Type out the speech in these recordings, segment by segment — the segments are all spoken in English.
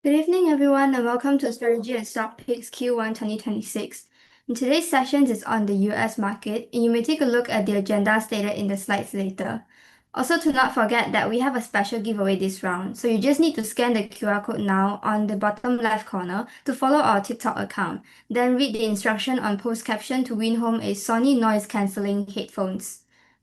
Good evening, everyone, and welcome to Strategy and Stock Picks Q1 2026. In today's session is on the US market, and you may take a look at the agenda stated in the slides later. Also, to not forget that we have a special giveaway this round, so you just need to scan the QR code now on the bottom left corner to follow our TikTok account. Then read the instruction on post caption to win home a Sony noise cancelling headphones.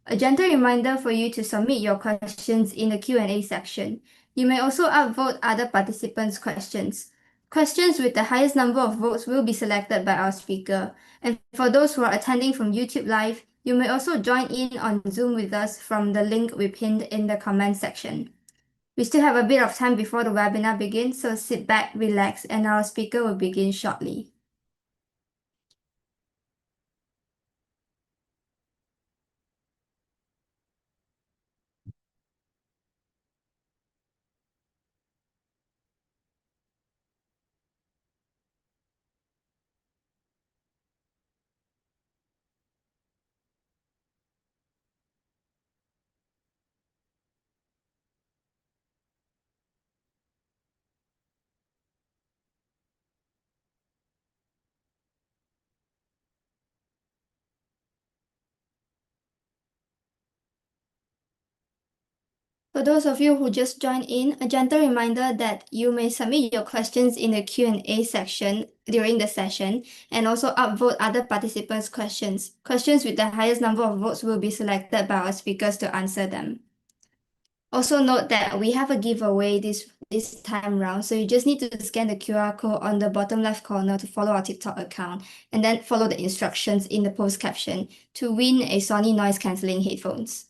A gentle reminder for you to submit your questions in the Q&A section. You may also upvote other participants' questions. Questions with the highest number of votes will be selected by our speaker. And for those who are attending from YouTube Live, you may also join in on Zoom with us from the link we pinned in the comment section. We still have a bit of time before the webinar begins, so sit back, relax, and our speaker will begin shortly. For those of you who just joined in, a gentle reminder that you may submit your questions in the Q&A section during the session and also upvote other participants' questions. Questions with the highest number of votes will be selected by our speakers to answer them. Also note that we have a giveaway this time round, so you just need to scan the QR code on the bottom left corner to follow our TikTok account and then follow the instructions in the post caption to win a Sony noise cancelling headphones.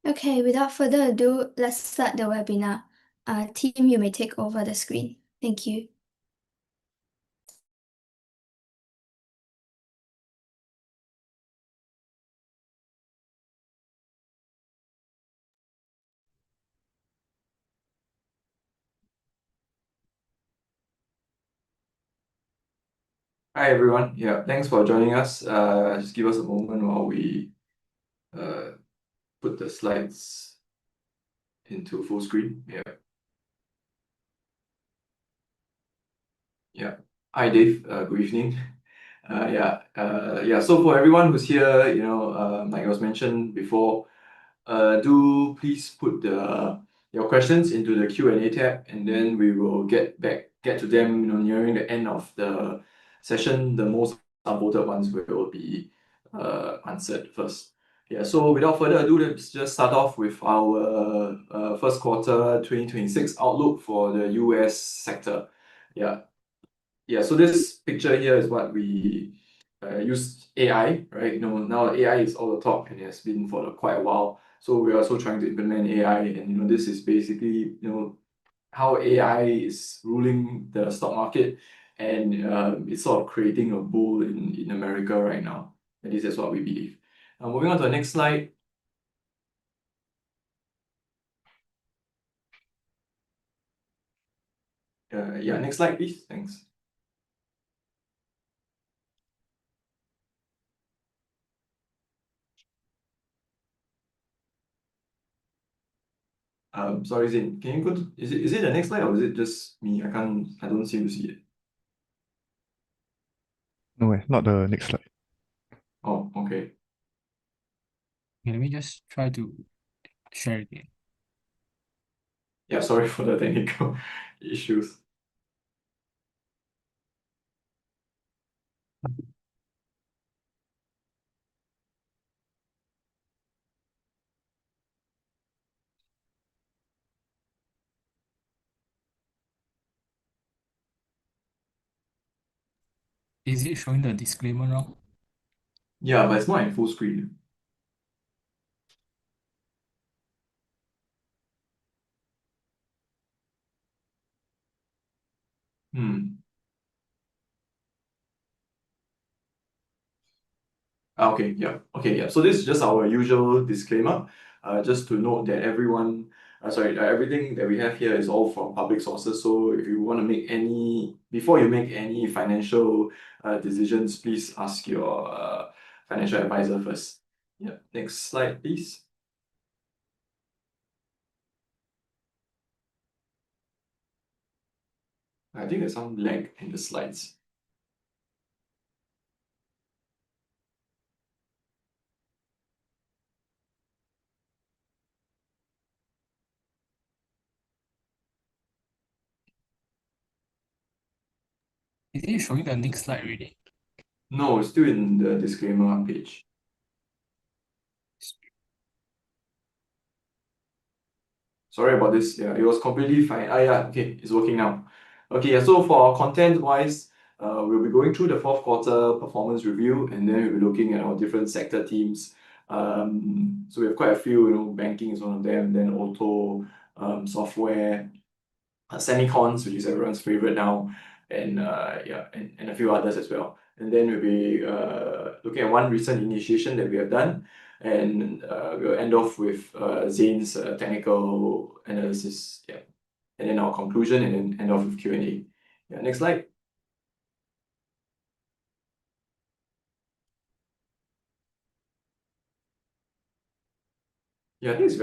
Okay, without further ado, let's start the webinar. Team, you may take over the screen. Thank you. Hi everyone. Yeah, thanks for joining us. Just give us a moment while we put the slides into full screen. Yeah. Hi Dave. Good evening. So for everyone who's here, like I was mentioned before, do please put your questions into the Q&A tab, and then we will get to them, nearing the end of the session. The most upvoted ones will be answered first. Yeah, so without further ado, let's just start off with our first quarter 2026 outlook for the US sector. So this picture here is what we use AI, right? Now AI is all the talk and it has been for quite a while. So we are also trying to implement AI, and this is basically how AI is ruling the stock market, and it's sort of creating a bull in America right now. At least that's what we believe. Moving on to the next slide. Next slide, please. Thanks. Sorry, Zin, can you go to, is it the next slide or is it just me? I don't seem to see it. No, not the next slide. Oh, okay. Okay, let me just try to share again. Yeah, sorry for the technical issues. Is it showing the disclaimer now? Yeah, but it's not in full screen. Okay, yeah. Okay, yeah. So this is just our usual disclaimer. Just to note that everything that we have here is all from public sources. So if you want to make before you make any financial decisions, please ask your financial advisor first. Yeah. Next slide, please. I think there's some lag in the slides. Is it showing the next slide already? No, it's still in the disclaimer page. Sorry about this. Yeah, it was completely fine. Yeah, okay, it's working now. Okay, yeah, so for content-wise, we'll be going through the fourth quarter performance review, and then we'll be looking at our different sector teams. So we have quite a few, banking is one of them, then auto, software, semicons, which is everyone's favorite now, and and a few others as well. And then we'll be looking at one recent initiation that we have done, and we'll end off with Zane's technical analysis, yeah, and then our conclusion, and then end off with Q&A. Yeah, next slide. Yeah, I think it's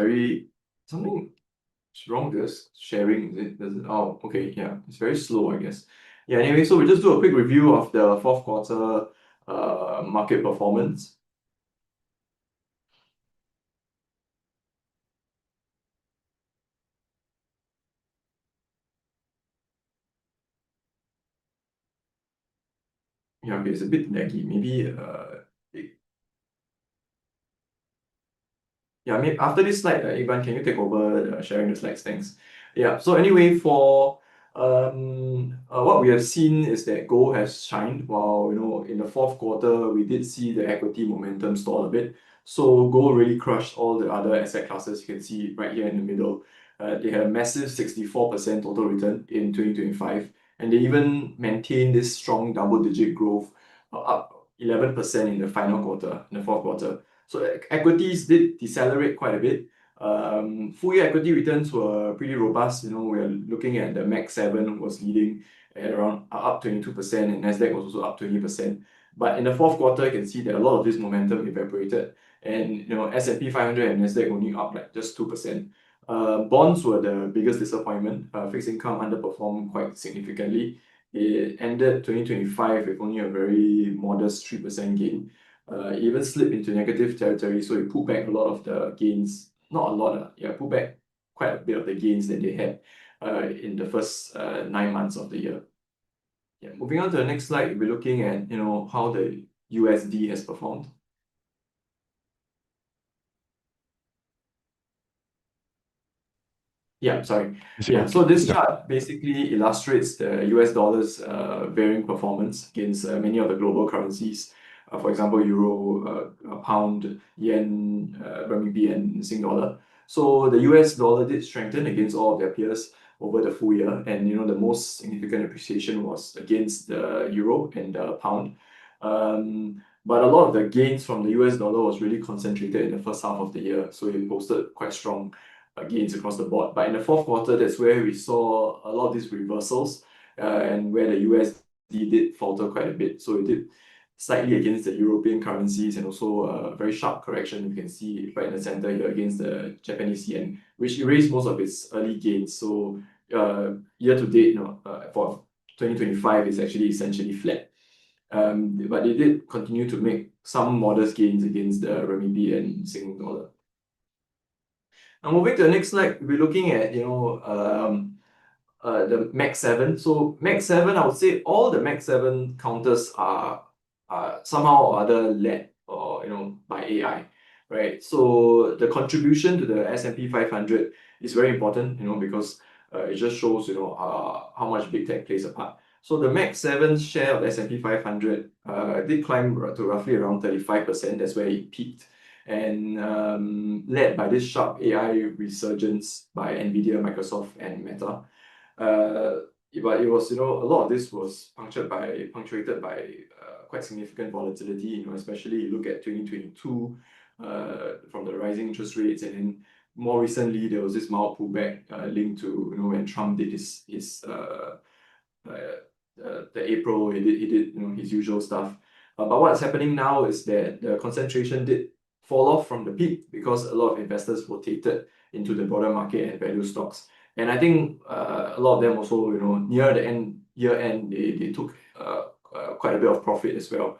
something wrong with this sharing. Oh, okay, yeah, it's very slow, I guess. Yeah, anyway, so we'll just do a quick review of the fourth quarter market performance. Yeah, okay, it's a bit laggy. Maybe yeah, maybe after this slide, Ivan, can you take over sharing the slides? Thanks. Yeah, so anyway, for what we have seen is that gold has shined, while in the fourth quarter we did see the equity momentum stall a bit. So gold really crushed all the other asset classes. You can see right here in the middle. They had a massive 64% total return in 2025, and they even maintained this strong double-digit growth, up 11% in the final quarter, in the fourth quarter. So equities did decelerate quite a bit. Full year equity returns were pretty robust. We're looking at the Max 7 was leading at around up 22%, and Nasdaq was also up 20%. But in the fourth quarter, you can see that a lot of this momentum evaporated, and S&P 500 and Nasdaq only up like just 2%. Bonds were the biggest disappointment. Fixed income underperformed quite significantly. It ended 2025 with only a very modest 3% gain. It even slipped into negative territory, so it pulled back a lot of the gains. Not a lot, pulled back quite a bit of the gains that they had in the first 9 months of the year. Yeah, moving on to the next slide, we're looking at how the USD has performed. Yeah, sorry. Yeah, so this chart basically illustrates the US dollar's varying performance against many of the global currencies. For example, euro, pound, yen, renminbi, and Sing dollar. So the US dollar did strengthen against all of their peers over the full year, and the most significant appreciation was against the euro and the pound. But a lot of the gains from the US dollar was really concentrated in the first half of the year, so it posted quite strong gains across the board. But in the fourth quarter, that's where we saw a lot of these reversals, and where the USD did falter quite a bit. So it did slightly against the European currencies, and also a very sharp correction. You can see right in the center here against the Japanese yen, which erased most of its early gains. So year to date, for 2025 is actually essentially flat. But they did continue to make some modest gains against the renminbi and Singapore dollar. Now moving to the next slide, we'll be looking at the MAX 7. So MAX 7, I would say all the MAX 7 counters are somehow or other led or by AI, right? So the contribution to the S&P 500 is very important, because it just shows how much big tech plays a part. So the MAX 7 share of S&P 500 did climb to roughly around 35%. That's where it peaked, and led by this sharp AI resurgence by Nvidia, Microsoft, and Meta. But it was, a lot of this was punctuated by quite significant volatility, especially you look at 2022 from the rising interest rates, and then more recently there was this mild pullback linked to when Trump did the April, he did his usual stuff. But what's happening now is that the concentration did fall off from the peak because a lot of investors rotated into the broader market and value stocks. And I think a lot of them also, near the year end, they took quite a bit of profit as well.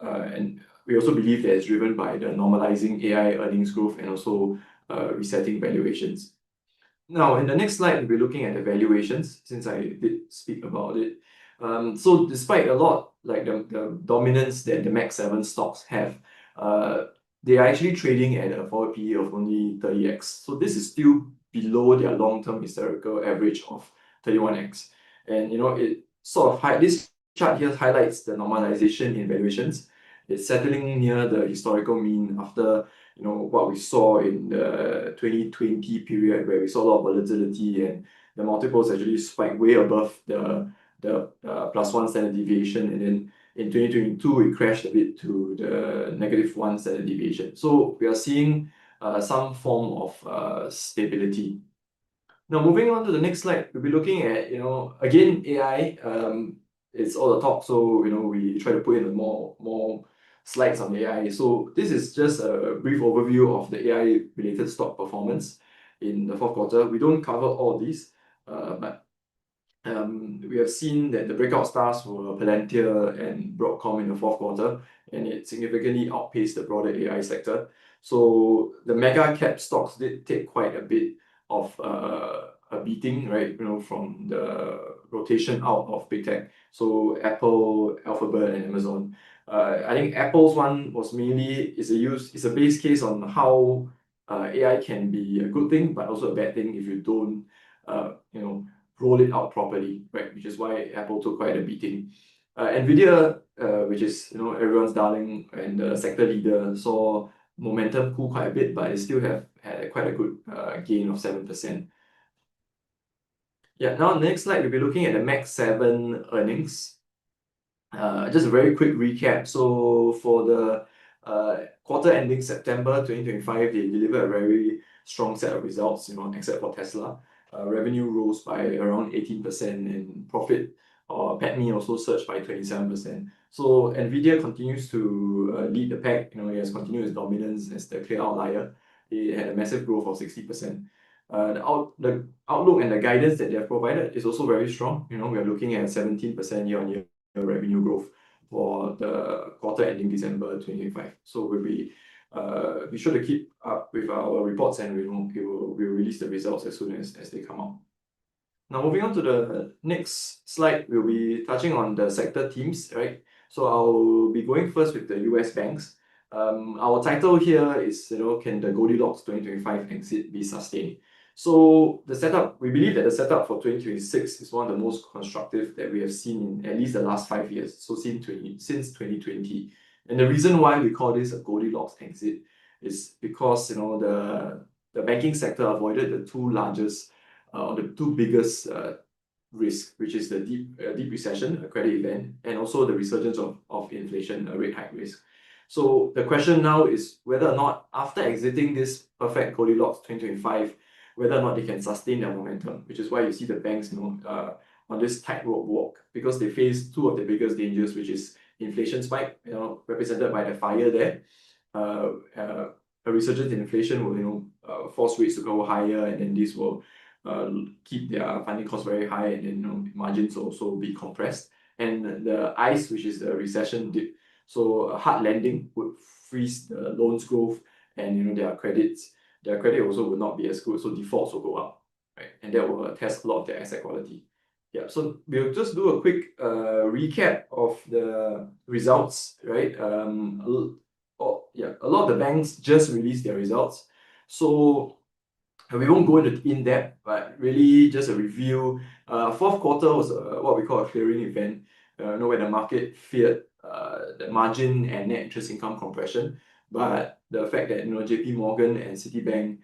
And we also believe that it's driven by the normalizing AI earnings growth and also resetting valuations. Now, in the next slide, we'll be looking at the valuations, since I did speak about it. So despite a lot, like the dominance that the MAX 7 stocks have, they are actually trading at a forward PE of only 30x. So this is still below their long-term historical average of 31x. And it sort of this chart here highlights the normalization in valuations. It's settling near the historical mean after what we saw in the 2020 period, where we saw a lot of volatility and the multiples actually spiked way above the +1 standard deviation, and then in 2022 it crashed a bit to the -1 standard deviation. So we are seeing some form of stability. Now moving on to the next slide, we'll be looking at again AI. It's all the talk, so we try to put in more slides on AI. So this is just a brief overview of the AI related stock performance in the fourth quarter. We don't cover all these, but we have seen that the breakout stars were Palantir and Broadcom in the fourth quarter, and it significantly outpaced the broader AI sector. So the mega cap stocks did take quite a bit of a beating, right? From the rotation out of big tech. So Apple, Alphabet, and Amazon. I think Apple's one was mainly is a base case on how AI can be a good thing, but also a bad thing if you don't roll it out properly, right? Which is why Apple took quite a beating. Nvidia, which is everyone's darling and the sector leader, saw momentum cool quite a bit, but it still had quite a good gain of 7%. Yeah, now next slide, we'll be looking at the MAX 7 earnings. Just a very quick recap. So for the quarter ending September 2025, they delivered a very strong set of results, except for Tesla. Revenue rose by around 18%, and profit or PATMI also surged by 27%. So Nvidia continues to lead the pack. It has continued its dominance as the clear outlier. It had a massive growth of 60%. The outlook and the guidance that they have provided is also very strong. We are looking at 17% year-on-year revenue growth for the quarter ending December 2025. So we'll be sure to keep up with our reports, and we'll release the results as soon as they come out. Now moving on to the next slide, we'll be touching on the sector themes, right? So I'll be going first with the US banks. Our title here is, can the Goldilocks 2025 exit be sustained? So we believe that the setup for 2026 is one of the most constructive that we have seen in at least the last 5 years, so since 2020. And the reason why we call this a Goldilocks exit is because the banking sector avoided the two biggest risk, which is the deep recession, a credit event, and also the resurgence of inflation, a rate hike risk. So the question now is whether or not, after exiting this perfect Goldilocks 2025, whether or not they can sustain their momentum, which is why you see the banks on this tightrope walk, because they face two of the biggest dangers, which is inflation spike, represented by the fire there. A resurgence in inflation will force rates to go higher, and then this will keep their funding costs very high, and then margins also be compressed. And the ICE, which is the recession dip, so hard landing would freeze the loans growth, and their credit also will not be as good, so defaults will go up, right? And that will test a lot of their asset quality. Yeah, so we'll just do a quick recap of the results, right? A lot of the banks just released their results, so we won't go into in depth, but really just a review. Fourth quarter was what we call a clearing event, where the market feared the margin and net interest income compression, but the fact that JP Morgan and Citibank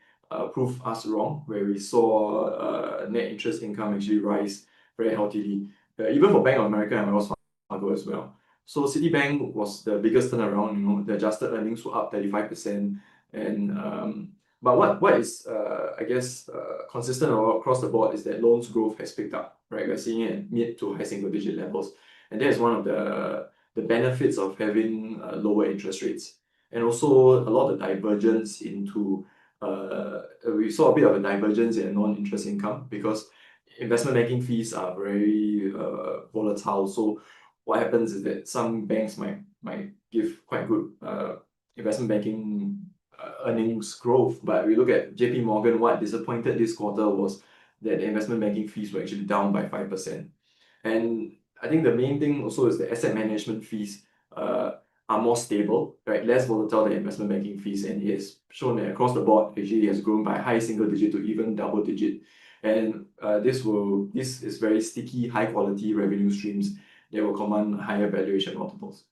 proved us wrong, where we saw net interest income actually rise very healthily, even for Bank of America and Wells Fargo as well. So Citibank was the biggest turnaround. The adjusted earnings were up 35%, and but what is consistent across the board is that loans growth has picked up, right? We're seeing it at mid to high single digit levels, and that is one of the benefits of having lower interest rates. And also a lot of divergence into we saw a bit of a divergence in non-interest income, because investment banking fees are very volatile. So what happens is that some banks might give quite good investment banking earnings growth, but we look at JP Morgan, what disappointed this quarter was that the investment banking fees were actually down by 5%. And I think the main thing also is the asset management fees are more stable, right? Less volatile than investment banking fees, and it has shown that across the board actually has grown by high single digit to even double digit. And this is very sticky, high quality revenue streams that will command higher valuation multiples.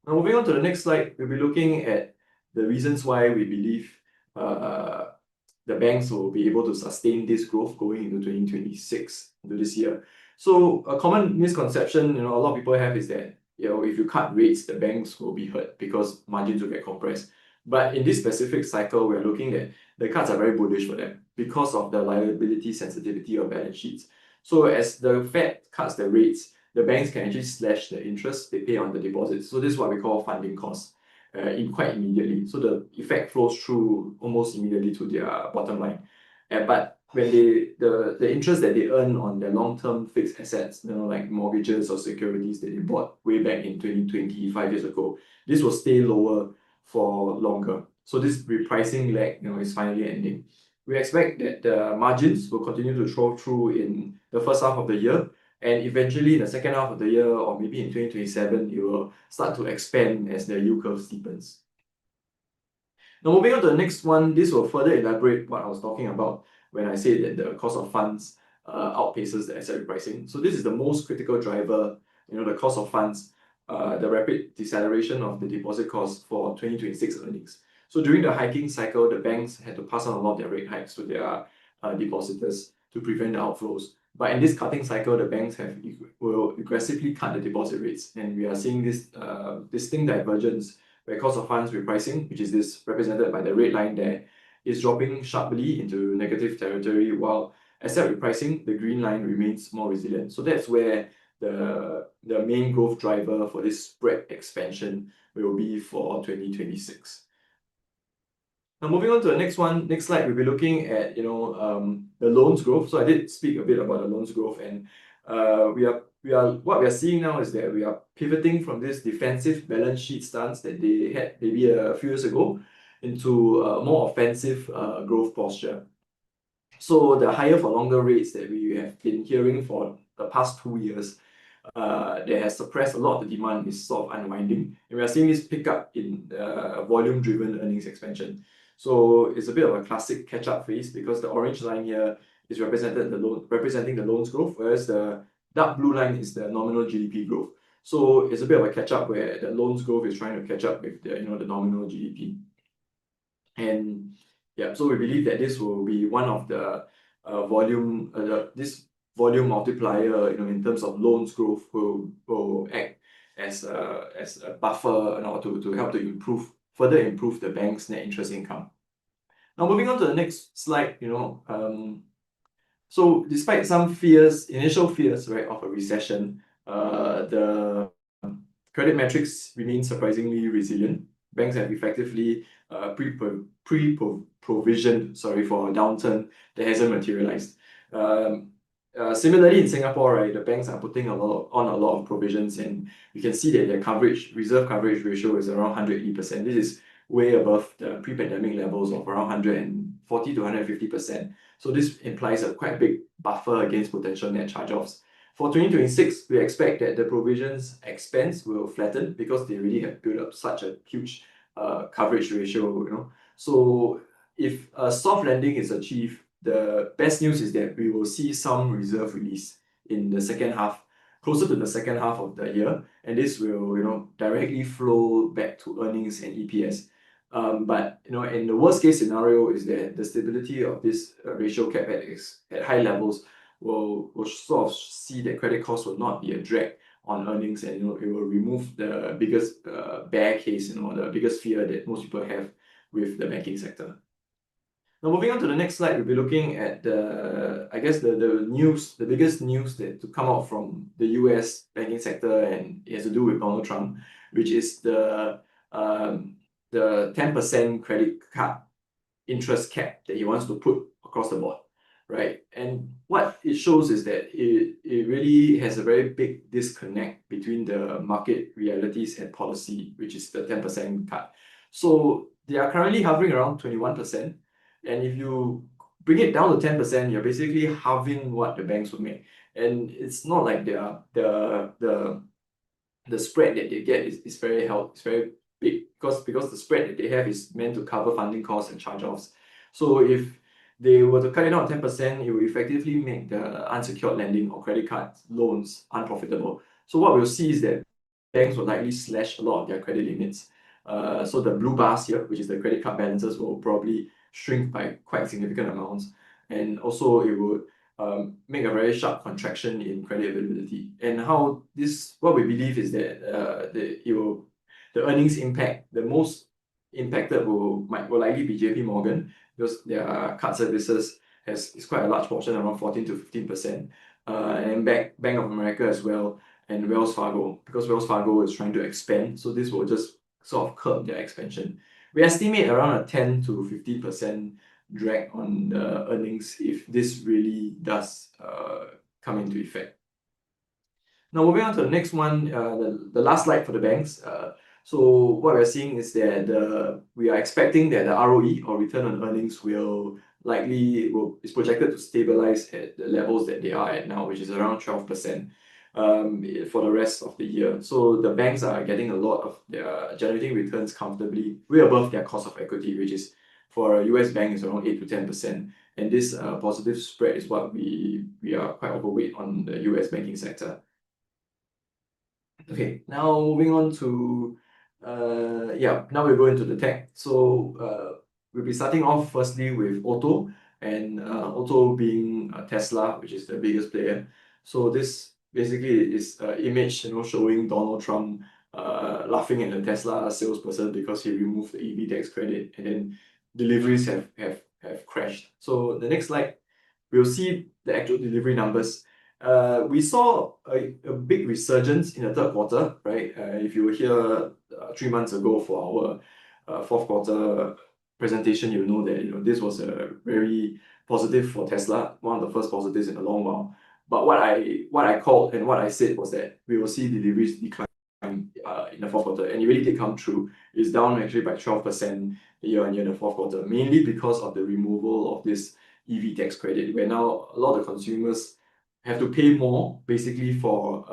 Now moving on to the next slide, we'll be looking at the reasons why we believe the banks will be able to sustain this growth going into 2026, into this year. So a common misconception a lot of people have is that if you cut rates, the banks will be hurt because margins will get compressed. But in this specific cycle, we're looking at the cuts are very bullish for them because of the liability sensitivity of balance sheets. So as the Fed cuts the rates, the banks can actually slash the interest they pay on the deposits. So this is what we call funding costs, quite immediately. So the effect flows through almost immediately to their bottom line. But when the interest that they earn on their long-term fixed assets, like mortgages or securities that they bought way back in 2020, 5 years ago, this will stay lower for longer. So this repricing lag, is finally ending. We expect that the margins will continue to throw through in the first half of the year, and eventually in the second half of the year, or maybe in 2027, it will start to expand as the yield curve steepens. Now moving on to the next one, this will further elaborate what I was talking about when I say that the cost of funds outpaces the asset repricing. So this is the most critical driver, the cost of funds, the rapid deceleration of the deposit cost for 2026 earnings. So during the hiking cycle, the banks had to pass on a lot of their rate hikes to their depositors to prevent the outflows. But in this cutting cycle, the banks will aggressively cut the deposit rates, and we are seeing this distinct divergence where cost of funds repricing, which is this represented by the red line there, is dropping sharply into negative territory, while asset repricing, the green line, remains more resilient. So that's where the main growth driver for this spread expansion will be for 2026. Now moving on to the next slide, we'll be looking at the loans growth. So I did speak a bit about the loans growth, and what we are seeing now is that we are pivoting from this defensive balance sheet stance that they had maybe a few years ago into a more offensive growth posture. So the higher for longer rates that we have been hearing for the past 2 years, that has suppressed a lot of the demand, is sort of unwinding, and we are seeing this pick up in volume-driven earnings expansion. So it's a bit of a classic catch-up phase, because the orange line here is representing the loans growth, whereas the dark blue line is the nominal GDP growth. So it's a bit of a catch-up where the loans growth is trying to catch up with the nominal GDP. And yeah, so we believe that this will be one of the this volume multiplier, in terms of loans growth, will act as a buffer to help to further improve the bank's net interest income. Now moving on to the next slide, so despite some initial fears, right, of a recession, the Credit metrics remain surprisingly resilient. Banks have effectively provisioned for a downturn that hasn't materialized. Similarly, in Singapore, right, the banks are putting a lot of provisions, and you can see that their reserve coverage ratio is around 180%. This is way above the pre-pandemic levels of around 140 to 150%. So this implies a quite big buffer against potential net charge-offs. For 2026, we expect that the provisions expense will flatten because they really have built up such a huge coverage ratio. So if a soft landing is achieved, the best news is that we will see some reserve release in the second half, closer to the second half of the year, and this will directly flow back to earnings and EPS. But in the worst case scenario is that the stability of this ratio cap at high levels will sort of see that credit costs will not be a drag on earnings, and it will remove the biggest bear case, the biggest fear that most people have with the banking sector. Now, moving on to the next slide, we'll be looking at the biggest news that to come out from the US banking sector, and it has to do with Donald Trump, which is the 10% credit card interest cap that he wants to put across the board, right? And what it shows is that it really has a very big disconnect between the market realities and policy, which is the 10% cut. So they are currently hovering around 21%. And if you bring it down to 10%, you're basically halving what the banks would make. And it's not like the spread that they get is very big, because the spread that they have is meant to cover funding costs and charge-offs. So if they were to cut it down 10%, it will effectively make the unsecured lending or credit card loans unprofitable. So what we'll see is that banks will likely slash a lot of their credit limits. So the blue bars here, which is the credit card balances, will probably shrink by quite significant amounts, and also it would make a very sharp contraction in credit availability. And what we believe is that the earnings impact, the most impacted will likely be JP Morgan, because their card services is quite a large portion, around 14 to 15%, and Bank of America as well, and Wells Fargo, because Wells Fargo is trying to expand, so this will just sort of curb their expansion. We estimate around a 10 to 50% drag on the earnings if this really does come into effect. Now, moving on to the next one, the last slide for the banks. So what we're seeing is that we are expecting that the ROE, or return on earnings, is projected to stabilize at the levels that they are at now, which is around 12%. For the rest of the year. So the banks are getting a lot of their generating returns comfortably, way above their cost of equity, which is for a US bank is around 8 to 10%. And this positive spread is what we are quite overweight on the US banking sector. Okay, now moving on to now we'll go into the tech. So we'll be starting off firstly with auto, and auto being Tesla, which is the biggest player. So this basically is an image showing Donald Trump laughing at the Tesla salesperson because he removed the EV tax credit, and then deliveries have crashed. So the next slide, we'll see the actual delivery numbers. We saw a big resurgence in the third quarter, right? If you were here 3 months ago for our fourth quarter presentation, you'll know that this was a very positive for Tesla, one of the first positives in a long while. But what I called and what I said was that we will see deliveries decline in the fourth quarter, and it really did come true. It's down actually by 12% year on year in the fourth quarter, mainly because of the removal of this EV tax credit, where now a lot of consumers have to pay more basically for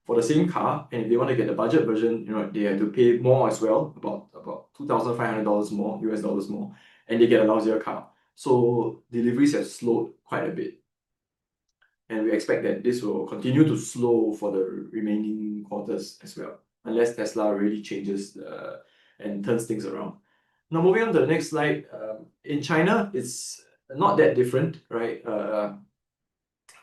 the same car, and if they want to get the budget version, they have to pay more as well, about $2,500 more, US dollars more, and they get a lousier car. So deliveries have slowed quite a bit. And we expect that this will continue to slow for the remaining quarters as well, unless Tesla really changes and turns things around. Now, moving on to the next slide. In China, it's not that different, right?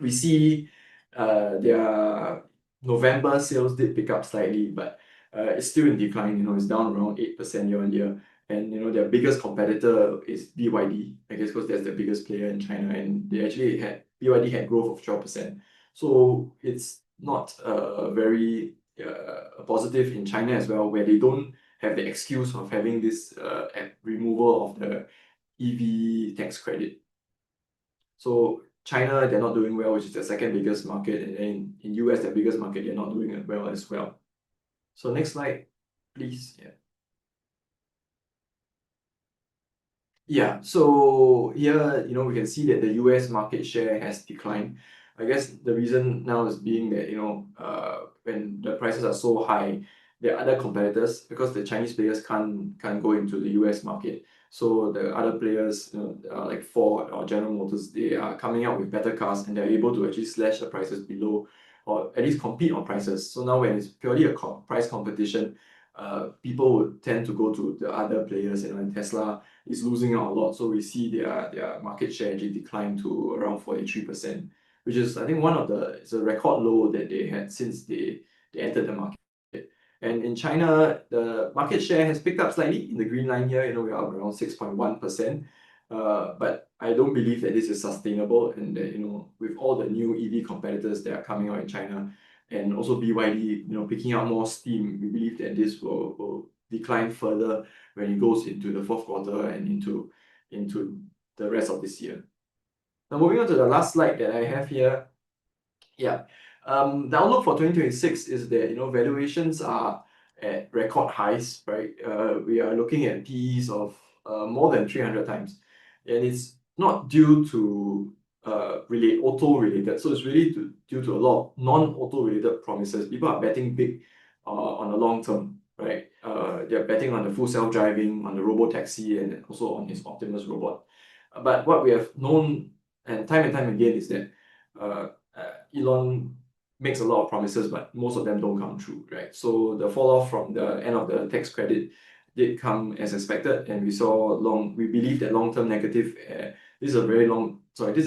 We see their November sales did pick up slightly, but it's still in decline. It's down around 8% year on year. And their biggest competitor is BYD, I guess, because that's the biggest player in China, and BYD had growth of 12%. So it's not a very a positive in China as well, where they don't have the excuse of having this removal of the EV tax credit. So China, they're not doing well, which is the second biggest market, and then in US, the biggest market, they're not doing well as well. So next slide, please. Yeah, so here, we can see that the US market share has declined. I guess the reason now is being that, when the prices are so high, there are other competitors because the Chinese players can't go into the US market. So the other players, like Ford or General Motors, they are coming out with better cars and they're able to actually slash the prices below or at least compete on prices. So now when it's purely a price competition, people would tend to go to the other players, and Tesla is losing out a lot. So we see their market share actually decline to around 43%, which is, I think, it's a record low that they had since they entered the market. And in China, the market share has picked up slightly in the green line here. We're up around 6.1%. But I don't believe that this is sustainable, and that, with all the new EV competitors that are coming out in China, and also BYD, picking up more steam, we believe that this will decline further when it goes into the fourth quarter and into the rest of this year. Now, moving on to the last slide that I have here. Yeah. The outlook for 2026 is that, valuations are at record highs, right? We are looking at PEs of more than 300 times. And it's not due to auto-related. So it's really due to a lot of non-auto-related promises. People are betting big on the long term, right? They're betting on the full self-driving, on the robo-taxi, and also on his Optimus robot. But what we have known and time again is that Elon makes a lot of promises, but most of them don't come true, right? So the fall off from the end of the tax credit did come as expected, and we believe that long-term negative, this is a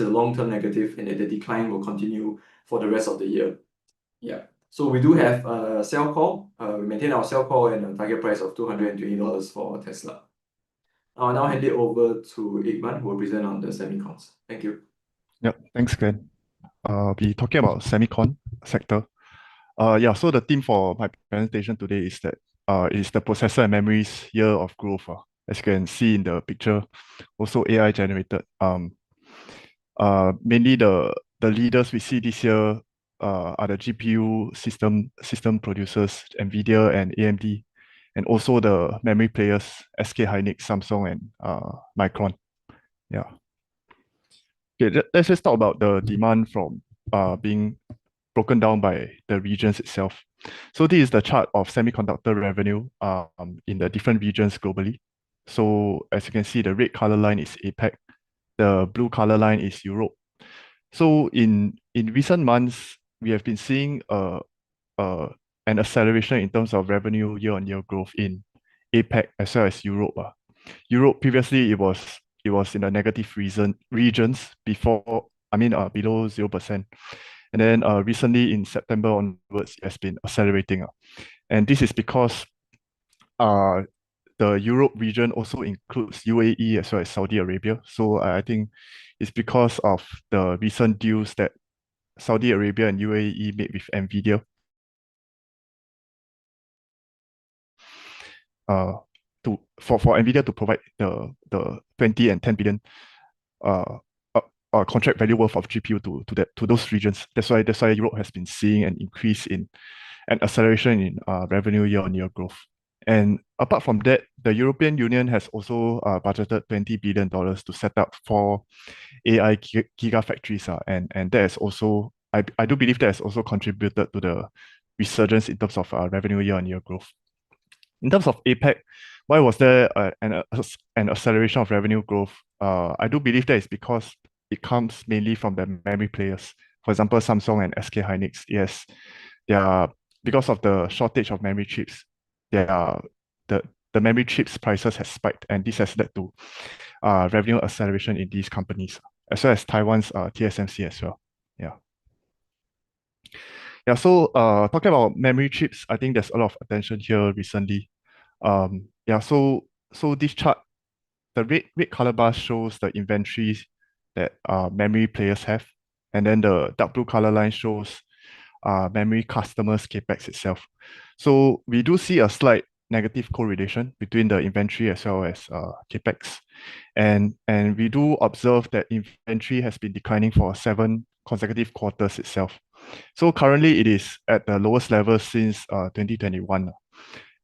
long-term negative, and that the decline will continue for the rest of the year. Yeah. So we do have a sell call. We maintain our sell call and a target price of $220 for Tesla. I'll now hand it over to Ikman, who will present on the semicons. Thank you. Yep, thanks, Glenn. Be talking about semicon sector. So the theme for my presentation today is that it is the processor and memories year of growth. As you can see in the picture, also AI generated. Mainly the leaders we see this year are the GPU system producers, NVIDIA and AMD, and also the memory players, SK Hynix, Samsung, and Micron. Yeah. Okay, let's just talk about the demand from being broken down by the regions itself. So this is the chart of semiconductor revenue in the different regions globally. So as you can see, the red color line is APAC, the blue color line is Europe. So in recent months, we have been seeing an acceleration in terms of revenue year-on-year growth in APAC as well as Europe. Europe previously it was in the negative regions below 0%. And then recently in September onwards, it has been accelerating. And this is because the Europe region also includes UAE as well as Saudi Arabia. So I think it's because of the recent deals that Saudi Arabia and UAE made with NVIDIA. For NVIDIA to provide the 20 and 10 billion contract value worth of GPU to those regions. That's why Europe has been seeing an increase in an acceleration in revenue year-on-year growth. And apart from that, the European Union has also budgeted $20 billion to set up 4 AI gigafactories, and that is also, I do believe that has also contributed to the resurgence in terms of revenue year-on-year growth. In terms of APAC, why was there an acceleration of revenue growth? I do believe that is because it comes mainly from the memory players. For example, Samsung and SK Hynix. Yes, because of the shortage of memory chips, the memory chips prices has spiked, and this has led to revenue acceleration in these companies, as well as Taiwan's TSMC as well. Yeah, so talking about memory chips, I think there's a lot of attention here recently. So this chart, the red color bar shows the inventories that memory players have, and then the dark blue color line shows memory customers' CapEx itself. So we do see a slight negative correlation between the inventory as well as CapEx. And we do observe that inventory has been declining for 7 consecutive quarters itself. So currently it is at the lowest level since 2021.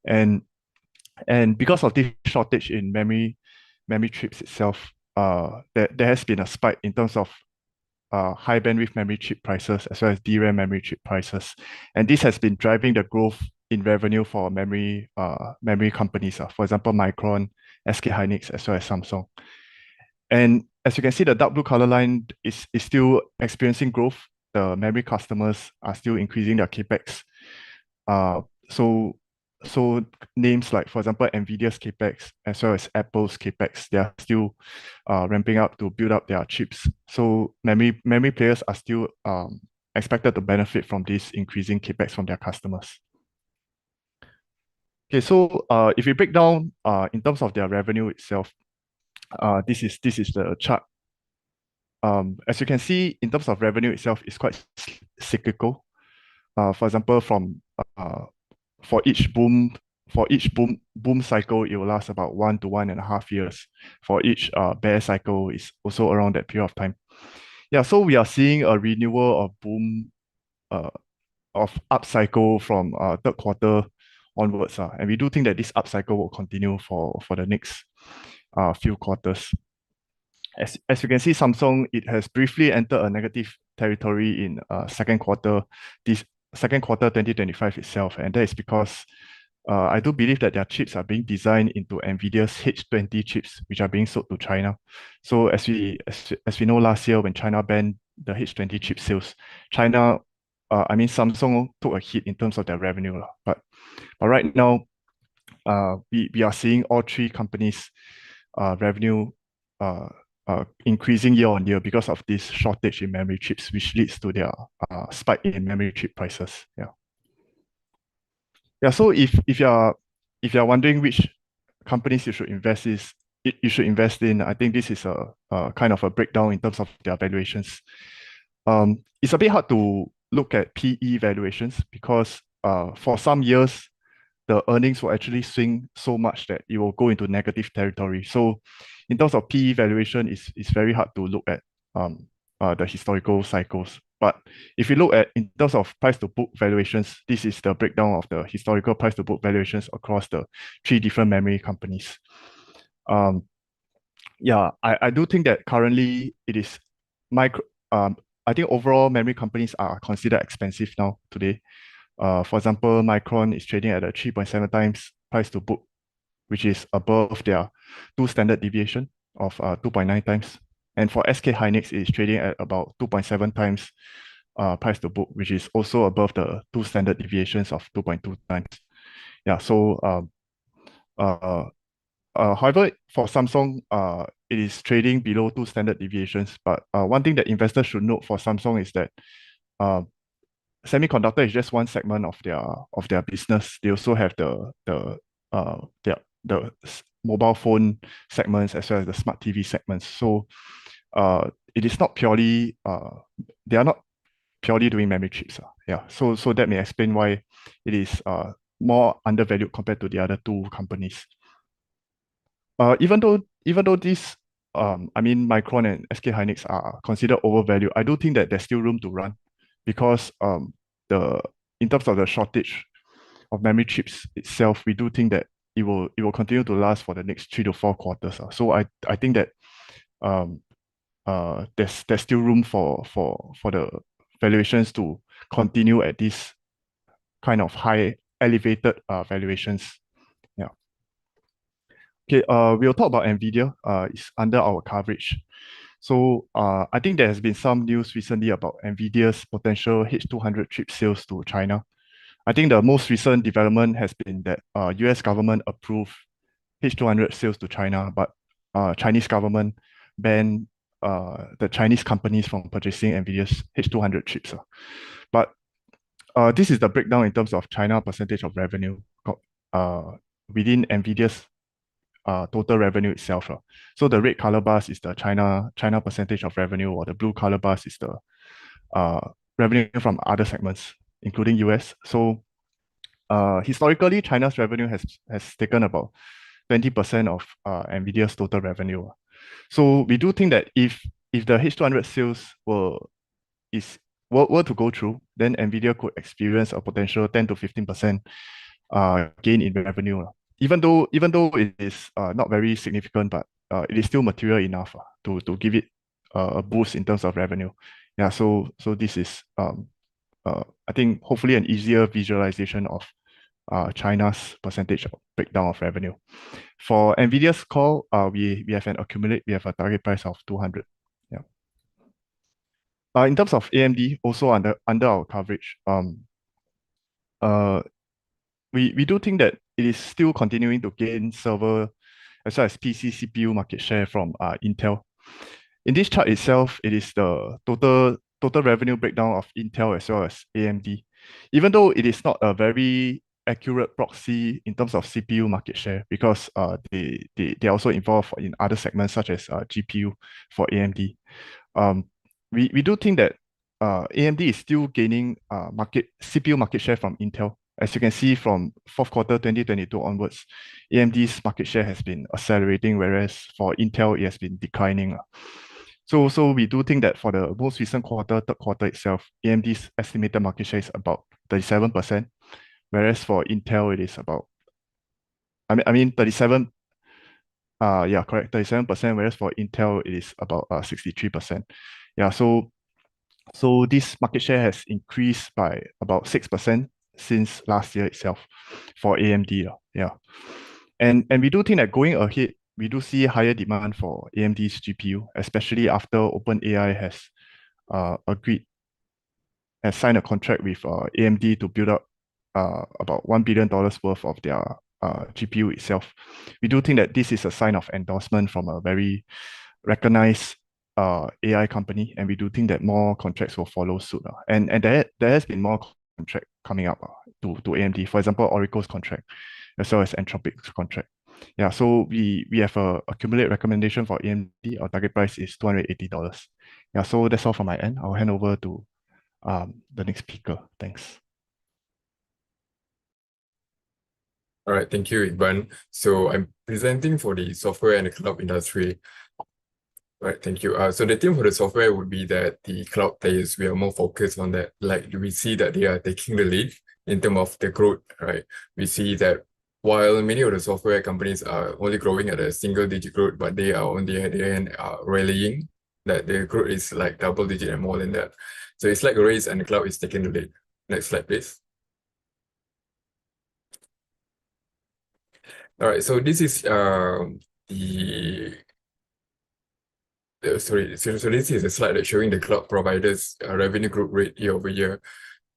And because of this shortage in memory chips itself, there has been a spike in terms of high bandwidth memory chip prices as well as DRAM memory chip prices. And this has been driving the growth in revenue for memory companies. For example, Micron, SK Hynix, as well as Samsung. And as you can see, the dark blue color line is still experiencing growth. The memory customers are still increasing their CapEx. So names like, for example, NVIDIA's CapEx as well as Apple's CapEx, they are still ramping up to build up their chips. So memory players are still expected to benefit from this increasing CapEx from their customers. Okay, so if we break down in terms of their revenue itself, this is the chart. As you can see, in terms of revenue itself, it's quite cyclical. For example, for each boom cycle, it will last about 1 to 1.5 years. For each bear cycle, is also around that period of time. Yeah, so we are seeing a renewal of boom of upcycle from third quarter onwards, and we do think that this upcycle will continue for the next few quarters. As you can see, Samsung, it has briefly entered a negative territory in second quarter 2025 itself, and that is because I do believe that their chips are being designed into NVIDIA's H20 chips, which are being sold to China. So as we know, last year when China banned the H20 chip sales, Samsung took a hit in terms of their revenue. But right now, we are seeing all 3 companies' revenue increasing year on year because of this shortage in memory chips, which leads to their spike in memory chip prices. So if you're wondering which companies you should invest in, I think this is a kind of a breakdown in terms of their valuations. It's a bit hard to look at PE valuations because for some years the earnings will actually swing so much that it will go into negative territory. So in terms of PE valuation, it's very hard to look at the historical cycles. But if you look at in terms of price to book valuations, this is the breakdown of the historical price to book valuations across the 3 different memory companies. I do think that currently it is I think overall memory companies are considered expensive now today. For example, Micron is trading at a 3.7 times price to book, which is above their 2 standard deviation of 2.9 times. And for SK Hynix, it is trading at about 2.7 times price to book, which is also above the 2 standard deviations of 2.2 times. However, for Samsung, it is trading below 2 standard deviations. But one thing that investors should note for Samsung is that semiconductor is just one segment of their business. They also have the mobile phone segments as well as the smart TV segments. So it is not purely they are not purely doing memory chips. So that may explain why it is more undervalued compared to the other 2 companies. Even though this Micron and SK Hynix are considered overvalued, I do think that there's still room to run because in terms of the shortage of memory chips itself, we do think that it will continue to last for the next 3 to 4 quarters. So I think that there's still room for the valuations to continue at this kind of high elevated valuations. Okay, we'll talk about NVIDIA. It's under our coverage. So I think there has been some news recently about NVIDIA's potential H200 chip sales to China. I think the most recent development has been that US government approved H200 sales to China, but Chinese government banned the Chinese companies from purchasing NVIDIA's H200 chips. But this is the breakdown in terms of China percentage of revenue within NVIDIA's total revenue itself. So the red color bars is the China percentage of revenue, or the blue color bars is the revenue from other segments. including US. So historically, China's revenue has taken about 20% of Nvidia's total revenue. So we do think that if the H200 sales were to go through, then Nvidia could experience a potential 10 to 15% gain in revenue. Even though it is not very significant, but it is still material enough to give it a boost in terms of revenue. Yeah, so this is I think hopefully an easier visualization of China's percentage of breakdown of revenue. For Nvidia's call, we have a target price of 200. Yeah. In terms of AMD, also under our coverage, we do think that it is still continuing to gain server as well as PC CPU market share from Intel. In this chart itself, it is the total revenue breakdown of Intel as well as AMD. Even though it is not a very accurate proxy in terms of CPU market share, because they are also involved in other segments such as GPU for AMD. We do think that AMD is still gaining CPU market share from Intel. As you can see from fourth quarter 2022 onwards, AMD's market share has been accelerating, whereas for Intel, it has been declining. So we do think that for the most recent quarter, third quarter itself, AMD's estimated market share is about 37%, whereas for Intel, it is about, 37, yeah, correct, 37%, whereas for Intel, it is about 63%. Yeah, so this market share has increased by about 6% since last year itself for AMD. Yeah. And we do think that going ahead, we do see higher demand for AMD's GPU, especially after OpenAI has signed a contract with AMD to build up about $1 billion worth of their GPU itself. We do think that this is a sign of endorsement from a very recognized AI company, and we do think that more contracts will follow suit. And there has been more contract coming up to AMD. For example, Oracle's contract, as well as Anthropic's contract. Yeah, so we have a accumulate recommendation for AMD. Our target price is $280. Yeah, so that's all from my end. I'll hand over to the next speaker. Thanks. All right, thank you, Iqbal. So I'm presenting for the software and the cloud industry. Right, thank you. So the theme for the software would be that the cloud players, we are more focused on that. Like we see that they are taking the lead in terms of the growth, right? We see that while many of the software companies are only growing at a single-digit growth, but they are on the other hand rallying, that the growth is like double-digit and more than that. So it's like a race and the cloud is taking the lead. Next slide, please. All right, so this is so this is a slide that's showing the cloud providers' revenue growth rate year over year.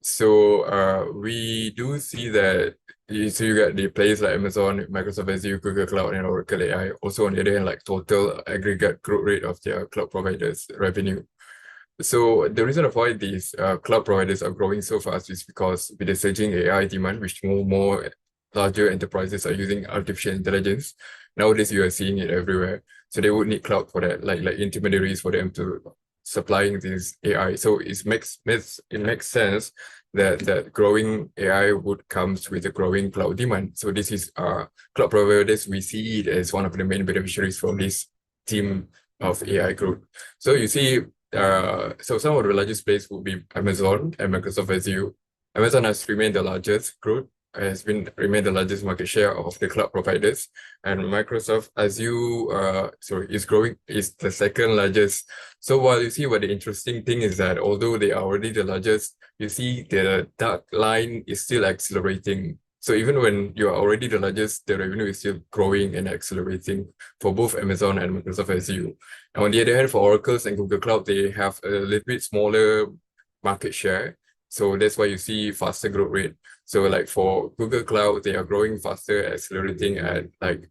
So we do see that so you got the players like Amazon, Microsoft Azure, Google Cloud, and Oracle AI. Also on the other hand, like total aggregate growth rate of their cloud providers' revenue. So the reason of why these cloud providers are growing so fast is because with the surging AI demand, which more larger enterprises are using artificial intelligence. Nowadays, you are seeing it everywhere. So they would need cloud for that, like intermediaries for them to supplying this AI. So it makes sense that growing AI would comes with a growing cloud demand. So this is cloud providers. We see it as one of the main beneficiaries from this theme of AI growth. So you see, so some of the largest players will be Amazon and Microsoft Azure. Amazon has remained the largest growth, remained the largest market share of the cloud providers, and Microsoft Azure is the second largest. So while you see what the interesting thing is that although they are already the largest, you see the dark line is still accelerating. So even when you are already the largest, the revenue is still growing and accelerating for both Amazon and Microsoft Azure. And on the other hand, for Oracle's and Google Cloud, they have a little bit smaller market share. So that's why you see faster growth rate. So like for Google Cloud, they are growing faster, accelerating at like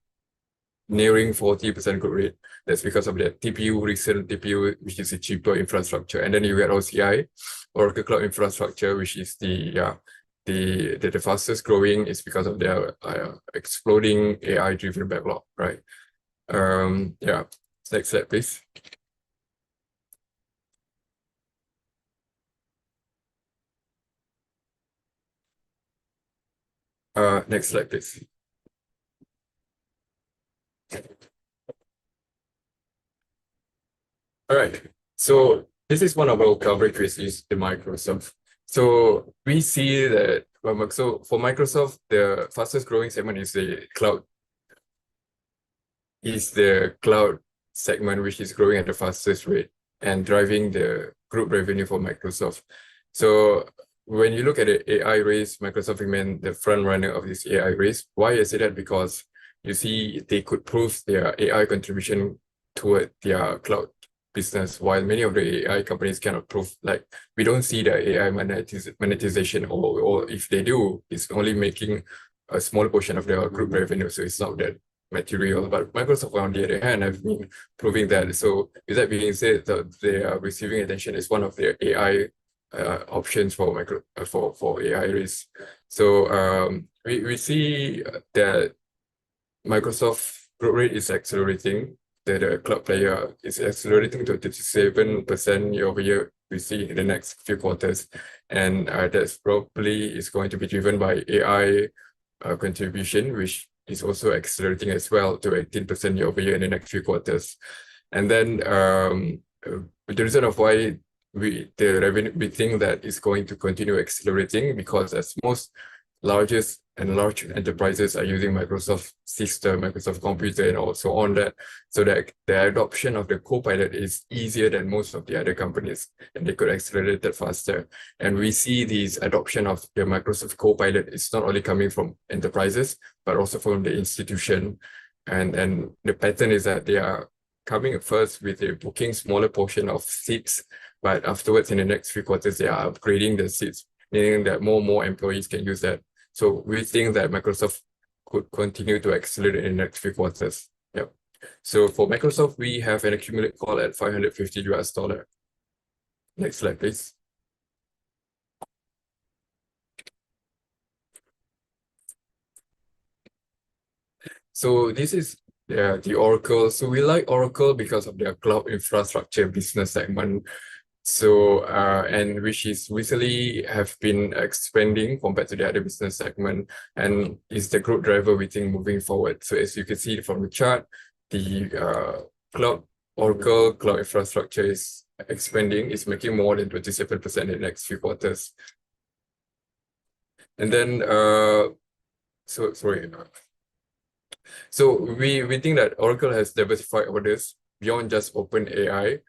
nearing 40% growth rate. That's because of the recent TPU, which is a cheaper infrastructure. And then you get OCI, Oracle Cloud Infrastructure, which is the fastest growing is because of their exploding AI-driven backlog, right? Yeah, next slide, please. Next slide, please. All right. So this is one of our coverage which is the Microsoft. So we see that so for Microsoft, the fastest growing segment is the cloud segment, which is growing at the fastest rate and driving the group revenue for Microsoft. So when you look at the AI race, Microsoft remain the front runner of this AI race. Why I say that? Because you see they could prove their AI contribution toward their cloud business, while many of the AI companies cannot prove, like we don't see the AI monetization, or if they do, it's only making a small portion of their group revenue, so it's not that material. But Microsoft, on the other hand, have been proving that. So with that being said, they are receiving attention as one of their AI options for AI risk. So we see that Microsoft growth rate is accelerating. The cloud player is accelerating to 37% year over year. We see in the next few quarters, and that's probably is going to be driven by AI contribution, which is also accelerating as well to 18% year over year in the next few quarters. And then the reason of why we think that is going to continue accelerating, because as most large enterprises are using Microsoft system, Microsoft computer, and also on that, so that the adoption of the Copilot is easier than most of the other companies, and they could accelerate it faster. And we see this adoption of the Microsoft Copilot is not only coming from enterprises, but also from the institution. And the pattern is that they are coming first with a booking smaller portion of seats, but afterwards in the next few quarters, they are upgrading the seats, meaning that more employees can use that. So we think that Microsoft could continue to accelerate in the next few quarters. Yep. So for Microsoft, we have an accumulated call at $550. Next slide, please. So this is the Oracle. So we like Oracle because of their cloud infrastructure business segment. So and which is recently have been expanding compared to the other business segment, and is the growth driver we think moving forward. So as you can see from the chart, the Oracle cloud infrastructure is expanding, is making more than 27% in the next few quarters. And then so we think that Oracle has diversified orders beyond just OpenAI.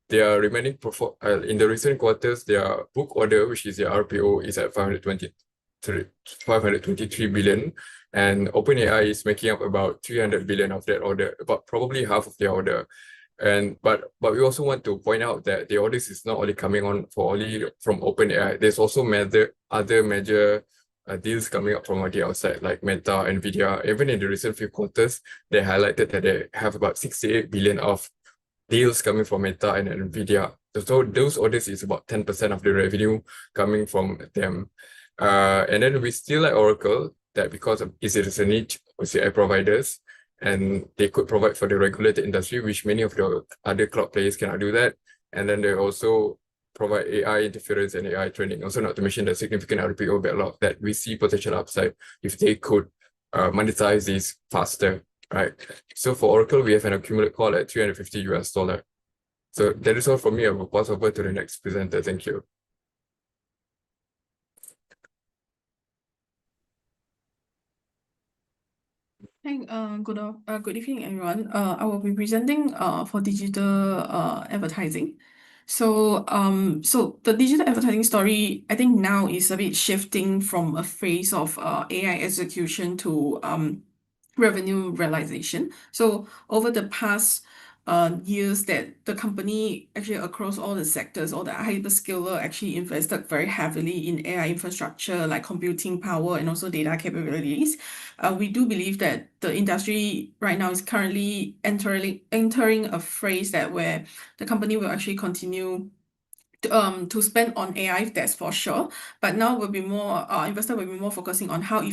They are remaining in the recent quarters, their book order, which is their RPO, is at 523 billion, and OpenAI is making up about 300 billion of that order, about probably half of their order. But we also want to point out that the orders is not only coming on only from OpenAI. There's also other major deals coming up from the outside, like Meta, Nvidia. Even in the recent few quarters, they highlighted that they have about 68 billion of deals coming from Meta and Nvidia. So those orders is about 10% of the revenue coming from them. And then we still like Oracle, that because it is a niche with AI providers, and they could provide for the regulated industry, which many of the other cloud players cannot do that. And then they also provide AI interference and AI training. Also, not to mention the significant RPO backlog that we see potential upside if they could monetize this faster. Right. So for Oracle, we have an accumulated call at $350. So that is all from me. I will pass over to the next presenter. Thank you. Good evening, everyone. I will be presenting for digital advertising. So the digital advertising story, I think now is a bit shifting from a phase of AI execution to revenue realization. So over the past years, that the company actually across all the sectors, all the hyperscaler actually invested very heavily in AI infrastructure like computing power and also data capabilities. We do believe that the industry right now is currently entering a phase that where the company will actually continue to spend on AI, that's for sure. But now will be more investor will be more focusing on how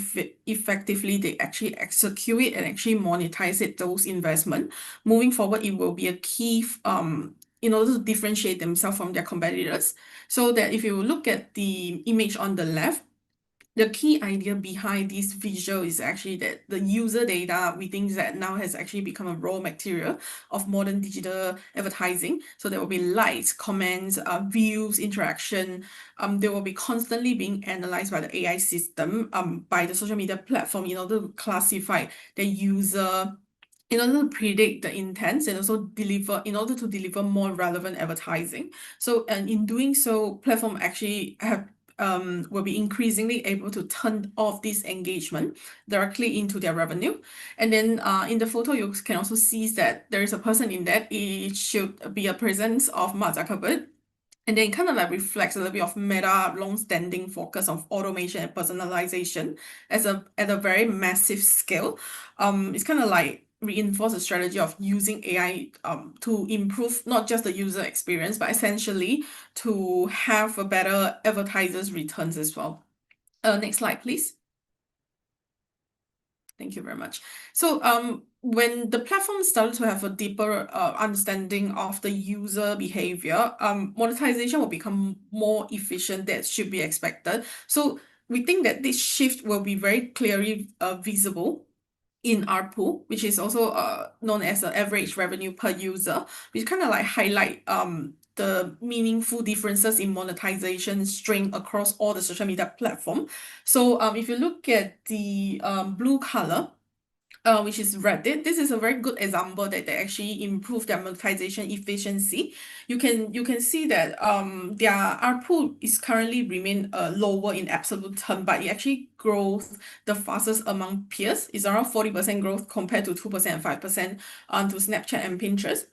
effectively they actually execute it and actually monetize it, those investment. Moving forward, it will be a key in order to differentiate themselves from their competitors. So that if you look at the image on the left, the key idea behind this visual is actually that the user data, we think that now has actually become a raw material of modern digital advertising. So there will be likes, comments, views, interaction. They will be constantly being analyzed by the AI system, by the social media platform in order to classify the user, in order to predict the intents and also in order to deliver more relevant advertising. So, and in doing so, platform actually will be increasingly able to turn off this engagement directly into their revenue. And then in the photo, you can also see that there is a person in that. It should be a presence of Mark Zuckerberg. And then it kind of like reflects a little bit of Meta long-standing focus on automation and personalization at a very massive scale. It's kind of like reinforce the strategy of using AI to improve not just the user experience, but essentially to have a better advertisers returns as well. Next slide, please. Thank you very much. So when the platform started to have a deeper understanding of the user behavior, monetization will become more efficient. That should be expected. So we think that this shift will be very clearly visible in ARPU, which is also known as the average revenue per user, which kind of like highlight the meaningful differences in monetization string across all the social media platform. So if you look at the blue color, which is Reddit, this is a very good example that they actually improve their monetization efficiency. You can see that their ARPU is currently remain lower in absolute term, but it actually grows the fastest among peers. It's around 40% growth compared to 2% and 5% to Snapchat and Pinterest,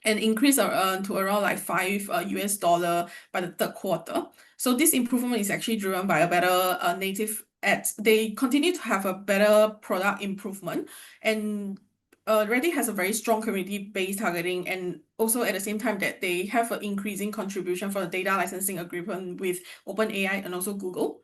and increase to around like $5 by the third quarter. So this improvement is actually driven by a better native ads. They continue to have a better product improvement, and Reddit has a very strong community-based targeting, and also at the same time that they have an increasing contribution for the data licensing agreement with OpenAI and also Google.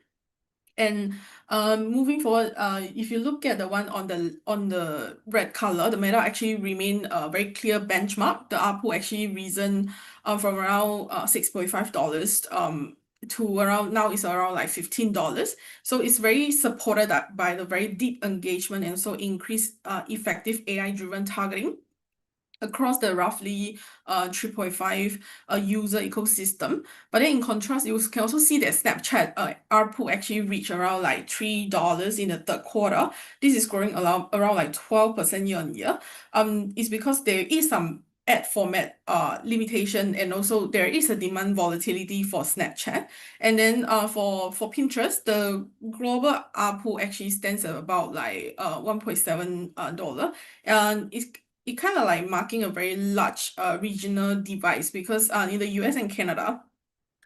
And moving forward, if you look at the one on the red color, the Meta actually remain a very clear benchmark. The ARPU actually risen from around $6.5 to around now it's around like $15. So it's very supported by the very deep engagement and so increased effective AI-driven targeting across the roughly 3.5 user ecosystem. But then in contrast, you can also see that Snapchat ARPU actually reached around like $3 in the third quarter. This is growing around like 12% year on year. It's because there is some ad format limitation, and also there is a demand volatility for Snapchat. And then for Pinterest, the global ARPU actually stands at about like $1.7, and it kind of like marking a very large regional divide, because in the US and Canada,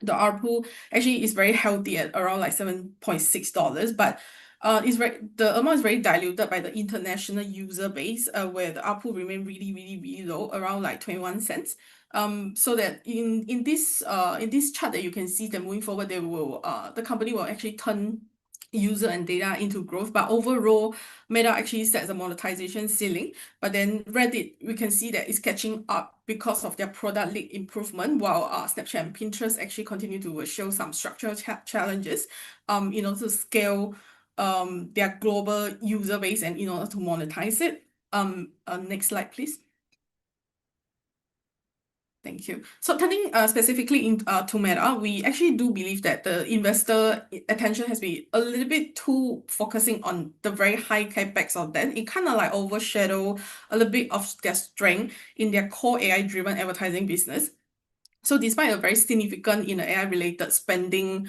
the ARPU actually is very healthy at around like $7.6, but the amount is very diluted by the international user base, where the ARPU remain really low, around like 21 cents. So that in this chart that you can see that moving forward, the company will actually turn user and data into growth, but overall Meta actually sets a monetization ceiling. But then Reddit, we can see that it's catching up because of their product lead improvement, while Snapchat and Pinterest actually continue to show some structural challenges in order to scale their global user base and in order to monetize it. Next slide, please. Thank you. So turning specifically to Meta, we actually do believe that the investor attention has been a little bit too focusing on the very high capex of that. It kind of like overshadow a little bit of their strength in their core AI-driven advertising business. So despite a very significant in the AI-related spending,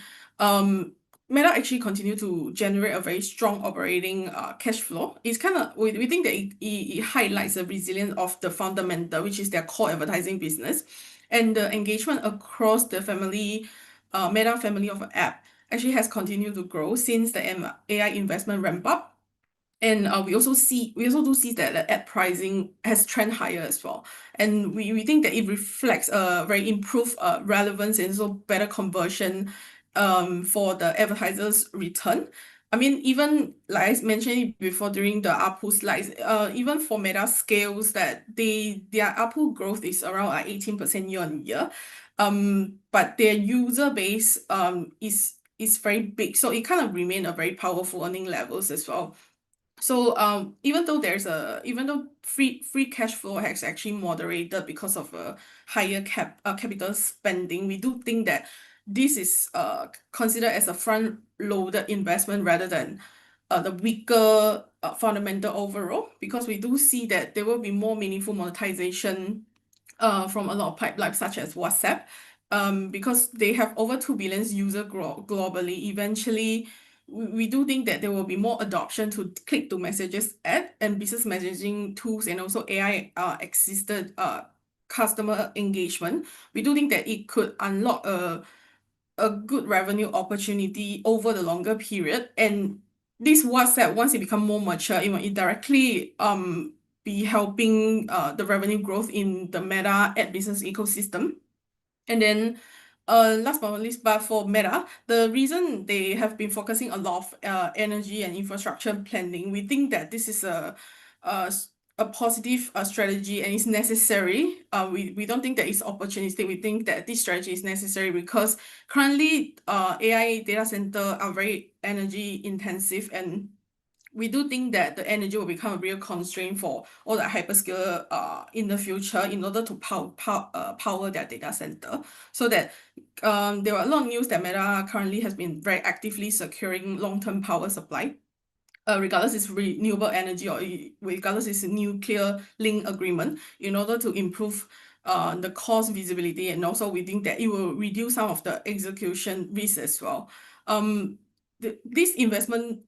Meta actually continue to generate a very strong operating cash flow. It's kind of, we think that it highlights the resilience of the fundamental, which is their core advertising business, and the engagement across the Meta family of app actually has continued to grow since the AI investment ramp up. And we also do see that the ad pricing has trend higher as well. And we think that it reflects a very improved relevance and so better conversion for the advertisers' return. I mean, even like I mentioned before during the ARPU slides, even for Meta scales that their ARPU growth is around like 18% year on year. But their user base is is very big, so it kind of remain a very powerful earning levels as well. So even though free cash flow has actually moderated because of a higher capital spending, we do think that this is considered as a front-loaded investment rather than the weaker fundamental overall, because we do see that there will be more meaningful monetization from a lot of pipelines such as WhatsApp, because they have over 2 billion users globally. Eventually, we do think that there will be more adoption to click to messages app and business messaging tools, and also AI assisted customer engagement. We do think that it could unlock a good revenue opportunity over the longer period. And this WhatsApp, once it become more mature, it will indirectly be helping the revenue growth in the Meta ad business ecosystem. And then last but not least, but for Meta, the reason they have been focusing a lot of energy and infrastructure planning, we think that this is a positive strategy and it's necessary. We don't think that it's opportunistic. We think that this strategy is necessary because currently AI data center are very energy intensive, and we do think that the energy will become a real constraint for all the hyperscaler in the future in order to power their data center. So that there are a lot of news that Meta currently has been very actively securing long-term power supply, regardless it's renewable energy or regardless it's a nuclear link agreement, in order to improve the cost visibility, and also we think that it will reduce some of the execution risk as well. This investment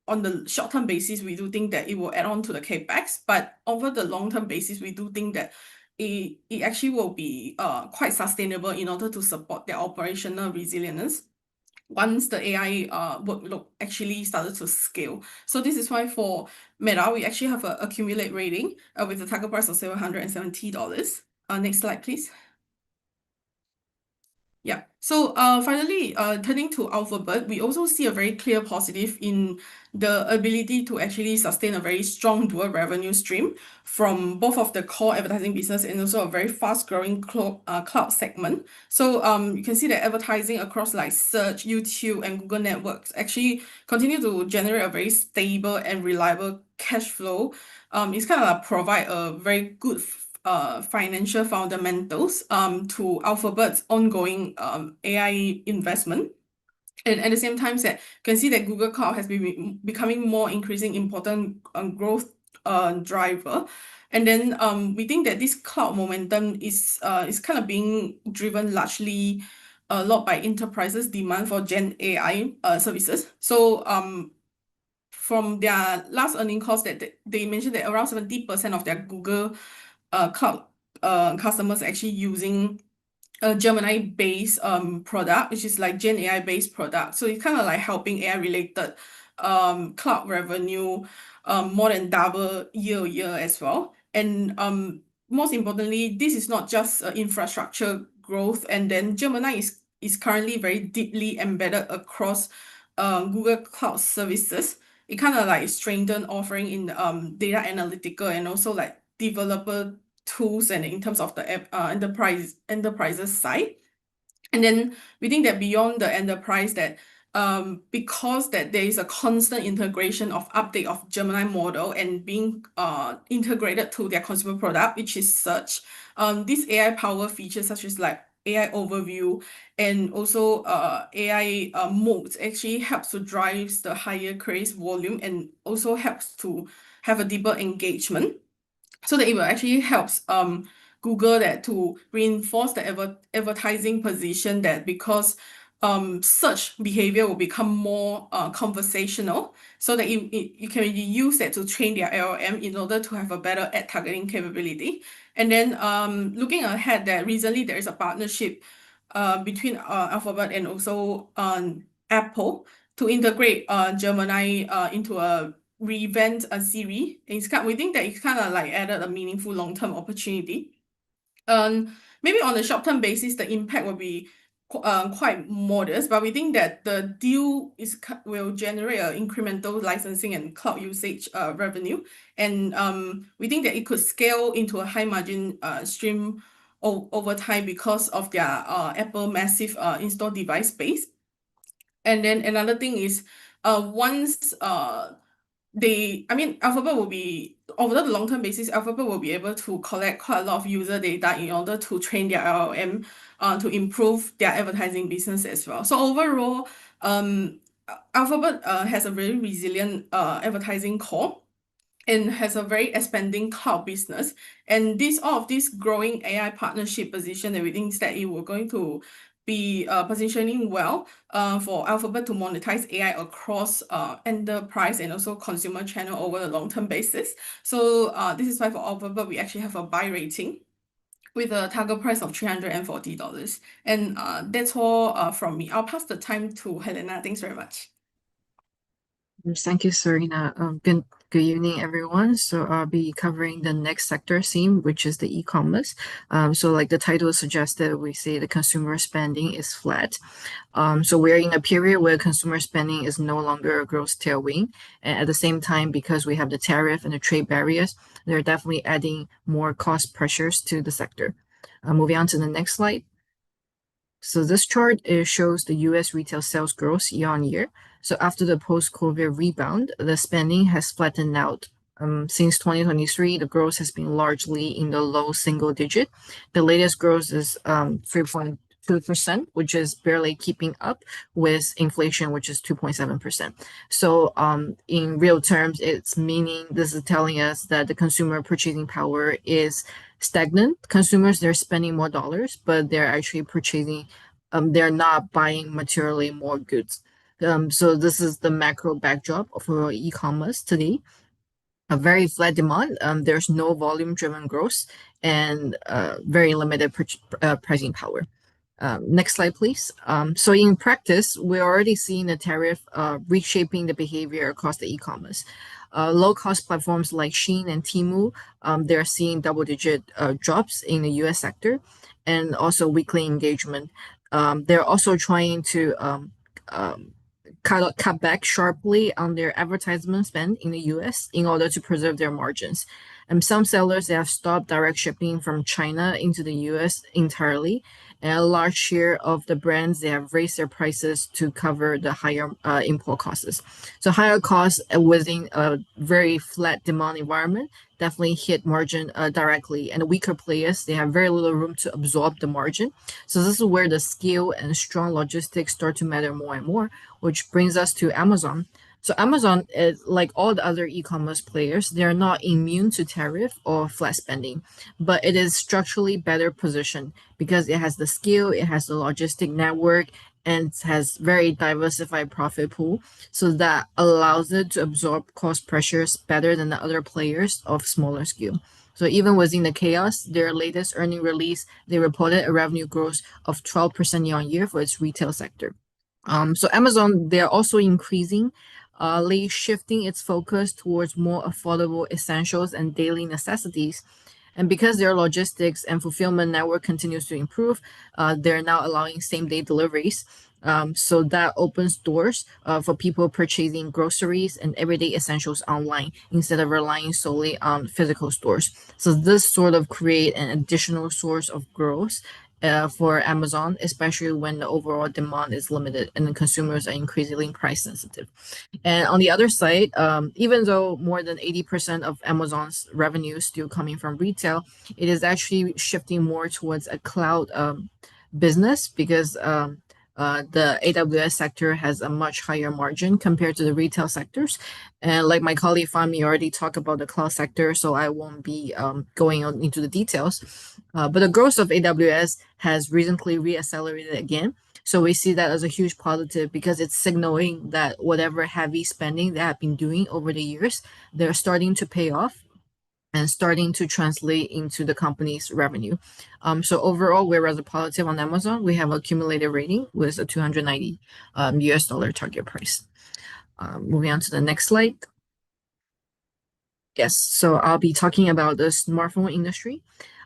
on the short-term basis, we do think that it will add on to the capex, but over the long-term basis, we do think that it actually will be quite sustainable in order to support their operational resilience once the AI workload actually started to scale. So this is why for Meta, we actually have an accumulate rating with a target price of $770. Next slide, please. Yeah. So finally, turning to Alphabet, we also see a very clear positive in the ability to actually sustain a very strong dual revenue stream from both of the core advertising business and also a very fast-growing cloud segment. So you can see that advertising across like search, YouTube, and Google networks actually continue to generate a very stable and reliable cash flow. It's kind of like provide a very good financial fundamentals to Alphabet's ongoing AI investment. And at the same time, you can see that Google Cloud has been becoming more increasing important growth driver. And then we think that this cloud momentum is kind of being driven largely a lot by enterprises' demand for Gen AI services. So from their last earnings calls, that they mentioned that around 70% of their Google Cloud customers actually using a Gemini-based product, which is like Gen AI-based product. So it's kind of like helping AI-related cloud revenue more than double year-over-year as well. And most importantly, this is not just infrastructure growth, and then Gemini is currently very deeply embedded across Google Cloud services. It kind of like strengthen offering in data analytical and also like developer tools and in terms of the enterprises side. And then we think that beyond the enterprise, that because that there is a constant integration of update of Gemini model and being integrated to their consumer product, which is search, these AI power features such as like AI overview and also AI modes actually helps to drive the higher queries volume and also helps to have a deeper engagement. So that it will actually helps Google that to reinforce the advertising position, that because search behavior will become more conversational, so that you can use that to train their LLM in order to have a better ad targeting capability. And then looking ahead, that recently there is a partnership between Alphabet and also Apple to integrate Gemini into a revamped Siri. We think that it's kind of like added a meaningful long-term opportunity. Maybe on a short-term basis, the impact will be quite modest, but we think that the deal will generate an incremental licensing and cloud usage revenue, and we think that it could scale into a high margin stream over time because of their Apple massive install device base. And then another thing is, once Alphabet will be, over the long-term basis, Alphabet will be able to collect quite a lot of user data in order to train their LLM to improve their advertising business as well. So overall, Alphabet has a very resilient advertising core and has a very expanding cloud business. And all of this growing AI partnership position, everything is that it will going to be positioning well for Alphabet to monetize AI across enterprise and also consumer channel over the long-term basis. So this is why for Alphabet, we actually have a buy rating with a target price of $340. And that's all from me. I'll pass the time to Helena. Thanks very much. Thank you, Serena. Good evening, everyone. So I'll be covering the next sector theme, which is the e-commerce. So like the title suggested, we say the consumer spending is flat. So we're in a period where consumer spending is no longer a growth tailwind. And at the same time, because we have the tariff and the trade barriers, they're definitely adding more cost pressures to the sector. Moving on to the next slide. So this chart shows the US retail sales growth year on year. So after the post-COVID rebound, the spending has flattened out. Since 2023, the growth has been largely in the low single digit. The latest growth is 3.2%, which is barely keeping up with inflation, which is 2.7%. So in real terms, it's meaning this is telling us that the consumer purchasing power is stagnant. Consumers, they're spending more dollars, but they're actually purchasing, they're not buying materially more goods. So this is the macro backdrop for e-commerce today. A very flat demand. There's no volume-driven growth and very limited pricing power. Next slide, please. So in practice, we're already seeing the tariff reshaping the behavior across the e-commerce. Low-cost platforms like Shein and Temu, they're seeing double-digit drops in the US sector and also weekly engagement. They're also trying to cut back sharply on their advertisement spend in the US in order to preserve their margins. And some sellers, they have stopped direct shipping from China into the US entirely. And a large share of the brands, they have raised their prices to cover the higher import costs. So higher costs within a very flat demand environment definitely hit margin directly. And the weaker players, they have very little room to absorb the margin. So this is where the scale and strong logistics start to matter more and more, which brings us to Amazon. So Amazon is like all the other e-commerce players, they're not immune to tariff or flat spending, but it is structurally better positioned because it has the scale, it has the logistic network, and it has very diversified profit pool. So that allows it to absorb cost pressures better than the other players of smaller scale. So even within the chaos, their latest earning release, they reported a revenue growth of 12% year on year for its retail sector. So Amazon, they're also increasingly shifting its focus towards more affordable essentials and daily necessities. And because their logistics and fulfillment network continues to improve, they're now allowing same-day deliveries. So that opens doors for people purchasing groceries and everyday essentials online instead of relying solely on physical stores. So this sort of create an additional source of growth for Amazon, especially when the overall demand is limited and the consumers are increasingly price sensitive. And on the other side, even though more than 80% of Amazon's revenue is still coming from retail, it is actually shifting more towards a cloud business because the AWS sector has a much higher margin compared to the retail sectors. And like my colleague Fami already talked about the cloud sector, so I won't be going on into the details. But the growth of AWS has recently reaccelerated again. So we see that as a huge positive because it's signaling that whatever heavy spending they have been doing over the years, they're starting to pay off and starting to translate into the company's revenue. So overall, we're rather positive on Amazon. We have accumulated rating with a $290 US dollar target price. Moving on to the next slide. Yes, so I'll be talking about the smartphone industry.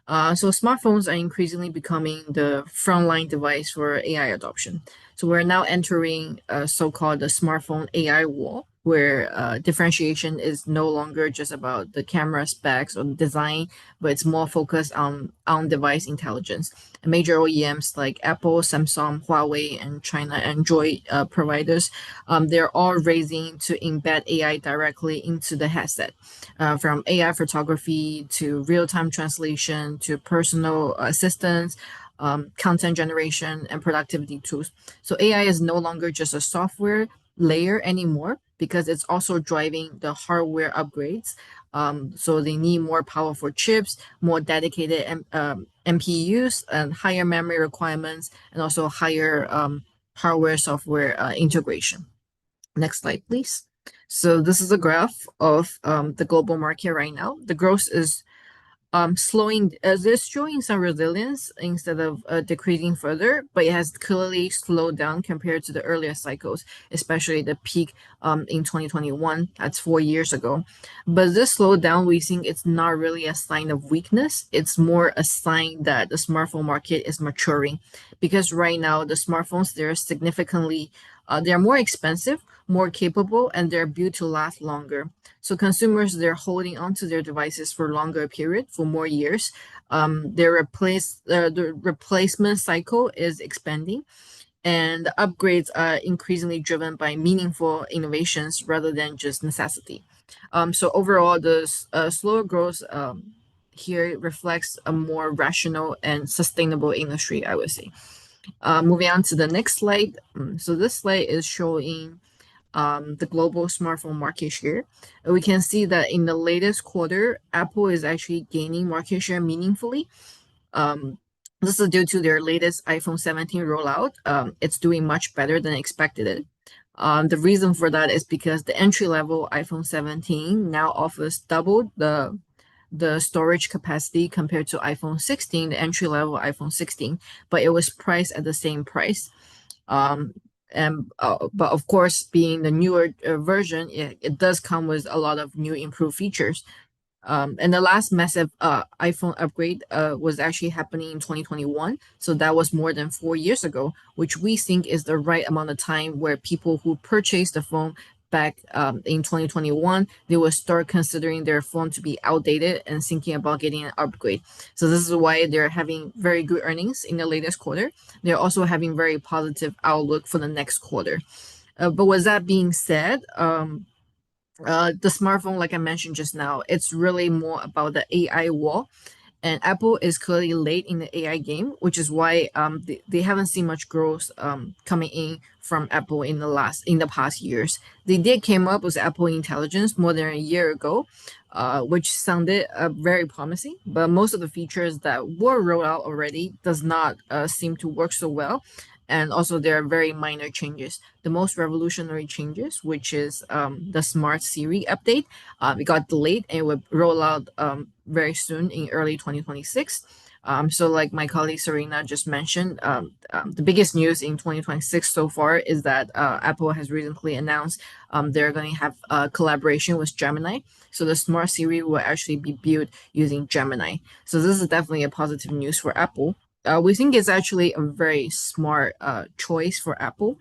So smartphones are increasingly becoming the frontline device for AI adoption. So we're now entering a so-called the smartphone AI war, where differentiation is no longer just about the camera specs or design, but it's more focused on on-device intelligence. And major OEMs like Apple, Samsung, Huawei, and China Android providers, they're all raising to embed AI directly into the headset, from AI photography to real-time translation to personal assistance, content generation, and productivity tools. So AI is no longer just a software layer anymore because it's also driving the hardware upgrades. So they need more powerful chips, more dedicated MPUs, and higher memory requirements, and also higher hardware software integration. Next slide, please. So this is a graph of the global market right now. The growth is slowing, it's showing some resilience instead of decreasing further, but it has clearly slowed down compared to the earlier cycles, especially the peak in 2021. That's 4 years ago. But this slowdown, we think it's not really a sign of weakness. It's more a sign that the smartphone market is maturing, because right now the smartphones, they're significantly, they're more expensive, more capable, and they're built to last longer. So consumers, they're holding onto their devices for longer period, for more years. The replacement cycle is expanding, and the upgrades are increasingly driven by meaningful innovations rather than just necessity. So overall, the slower growth here reflects a more rational and sustainable industry, I would say. Moving on to the next slide. So this slide is showing the global smartphone market share. We can see that in the latest quarter, Apple is actually gaining market share meaningfully. This is due to their latest iPhone 17 rollout. It's doing much better than expected. The reason for that is because the entry-level iPhone 17 now offers double the storage capacity compared to iPhone 16, the entry-level iPhone 16, but it was priced at the same price. But of course, being the newer version, it does come with a lot of new improved features. And the last massive iPhone upgrade was actually happening in 2021. So that was more than 4 years ago, which we think is the right amount of time where people who purchased the phone back in 2021, they will start considering their phone to be outdated and thinking about getting an upgrade. So this is why they're having very good earnings in the latest quarter. They're also having very positive outlook for the next quarter. But with that being said, the smartphone, like I mentioned just now, it's really more about the AI war. And Apple is clearly late in the AI game, which is why they haven't seen much growth coming in from Apple in the past years. They did came up with Apple Intelligence more than a year ago, which sounded very promising. But most of the features that were rolled out already does not seem to work so well. And also there are very minor changes. The most revolutionary changes, which is the Smart Siri update, it got delayed and it will roll out very soon in early 2026. So like my colleague Serena just mentioned, the biggest news in 2026 so far is that Apple has recently announced they're going to have a collaboration with Gemini. So the Smart Siri will actually be built using Gemini. So this is definitely a positive news for Apple. We think it's actually a very smart choice for Apple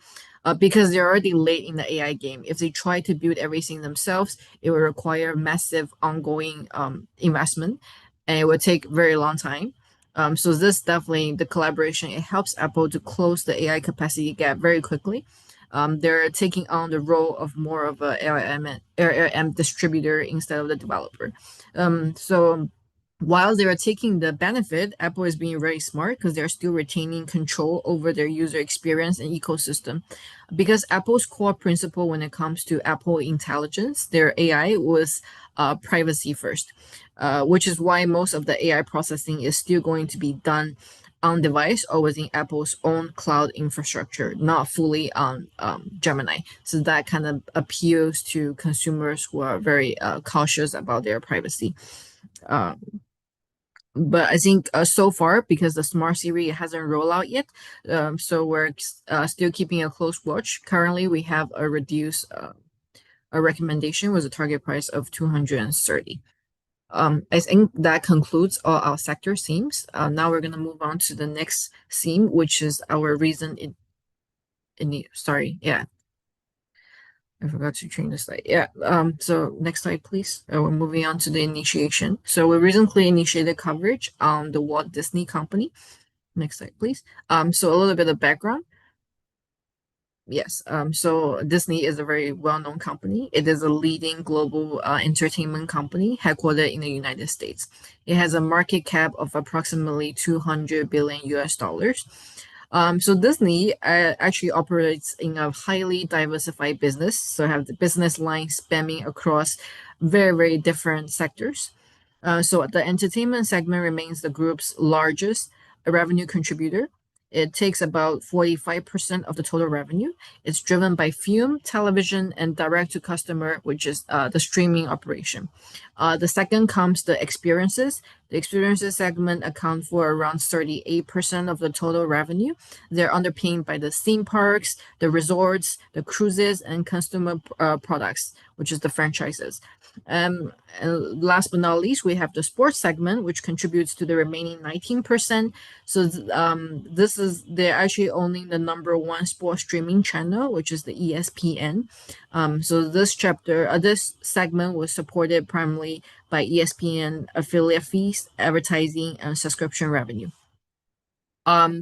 because they're already late in the AI game. If they try to build everything themselves, it will require massive ongoing investment, and it would take a very long time. So this definitely, the collaboration, it helps Apple to close the AI capacity gap very quickly. They're taking on the role of more of a LLM distributor instead of the developer. So while they are taking the benefit, Apple is being very smart because they're still retaining control over their user experience and ecosystem. Because Apple's core principle when it comes to Apple Intelligence, their AI, was privacy first, which is why most of the AI processing is still going to be done on device or within Apple's own cloud infrastructure, not fully on Gemini. So that kind of appeals to consumers who are very cautious about their privacy. But I think so far, because the Smart Siri hasn't rolled out yet, so we're still keeping a close watch. Currently, we have a reduced a recommendation with a target price of 230. I think that concludes all our sector themes. Now we're gonna move on to the next theme, which is our reason I forgot to change the slide. Yeah. So next slide, please. We're moving on to the initiation. So we recently initiated coverage on the Walt Disney Company. Next slide, please. So a little bit of background. Yes. So Disney is a very well-known company. It is a leading global entertainment company headquartered in the United States. It has a market cap of approximately 200 billion US dollars. So Disney actually operates in a highly diversified business. So have the business lines spanning across very, very different sectors. So the entertainment segment remains the group's largest revenue contributor. It takes about 45% of the total revenue. It's driven by film, television, and direct to customer, which is the streaming operation. The second comes the experiences. The experiences segment account for around 38% of the total revenue. They're underpinned by the theme parks, the resorts, the cruises, and consumer products, which is the franchises. And last but not least, we have the sports segment, which contributes to the remaining 19%. So they're actually owning the #1 sports streaming channel, which is the ESPN. So this segment was supported primarily by ESPN affiliate fees, advertising, and subscription revenue.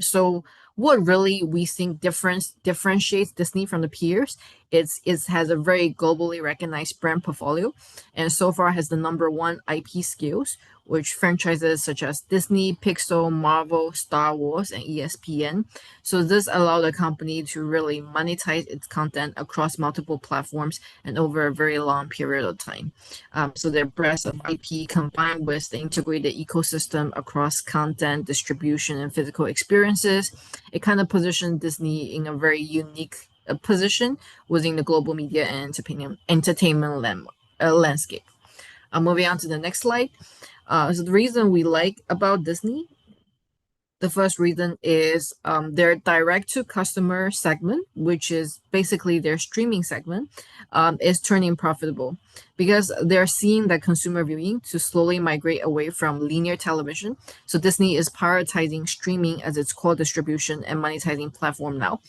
So what really we think differentiates Disney from the peers it has a very globally recognized brand portfolio, and so far has the #1 IP skills, which franchises such as Disney, Pixar, Marvel, Star Wars, and ESPN. So this allowed the company to really monetize its content across multiple platforms and over a very long period of time. So their breadth of IP combined with the integrated ecosystem across content, distribution, and physical experiences, it kind of positioned Disney in a very unique position within the global media and entertainment landscape. Moving on to the next slide. So the reason we like about Disney, the first reason is their direct-to-customer segment, which is basically their streaming segment, is turning profitable because they're seeing that consumer viewing to slowly migrate away from linear television. So Disney is prioritizing streaming as its core distribution and monetizing platform now.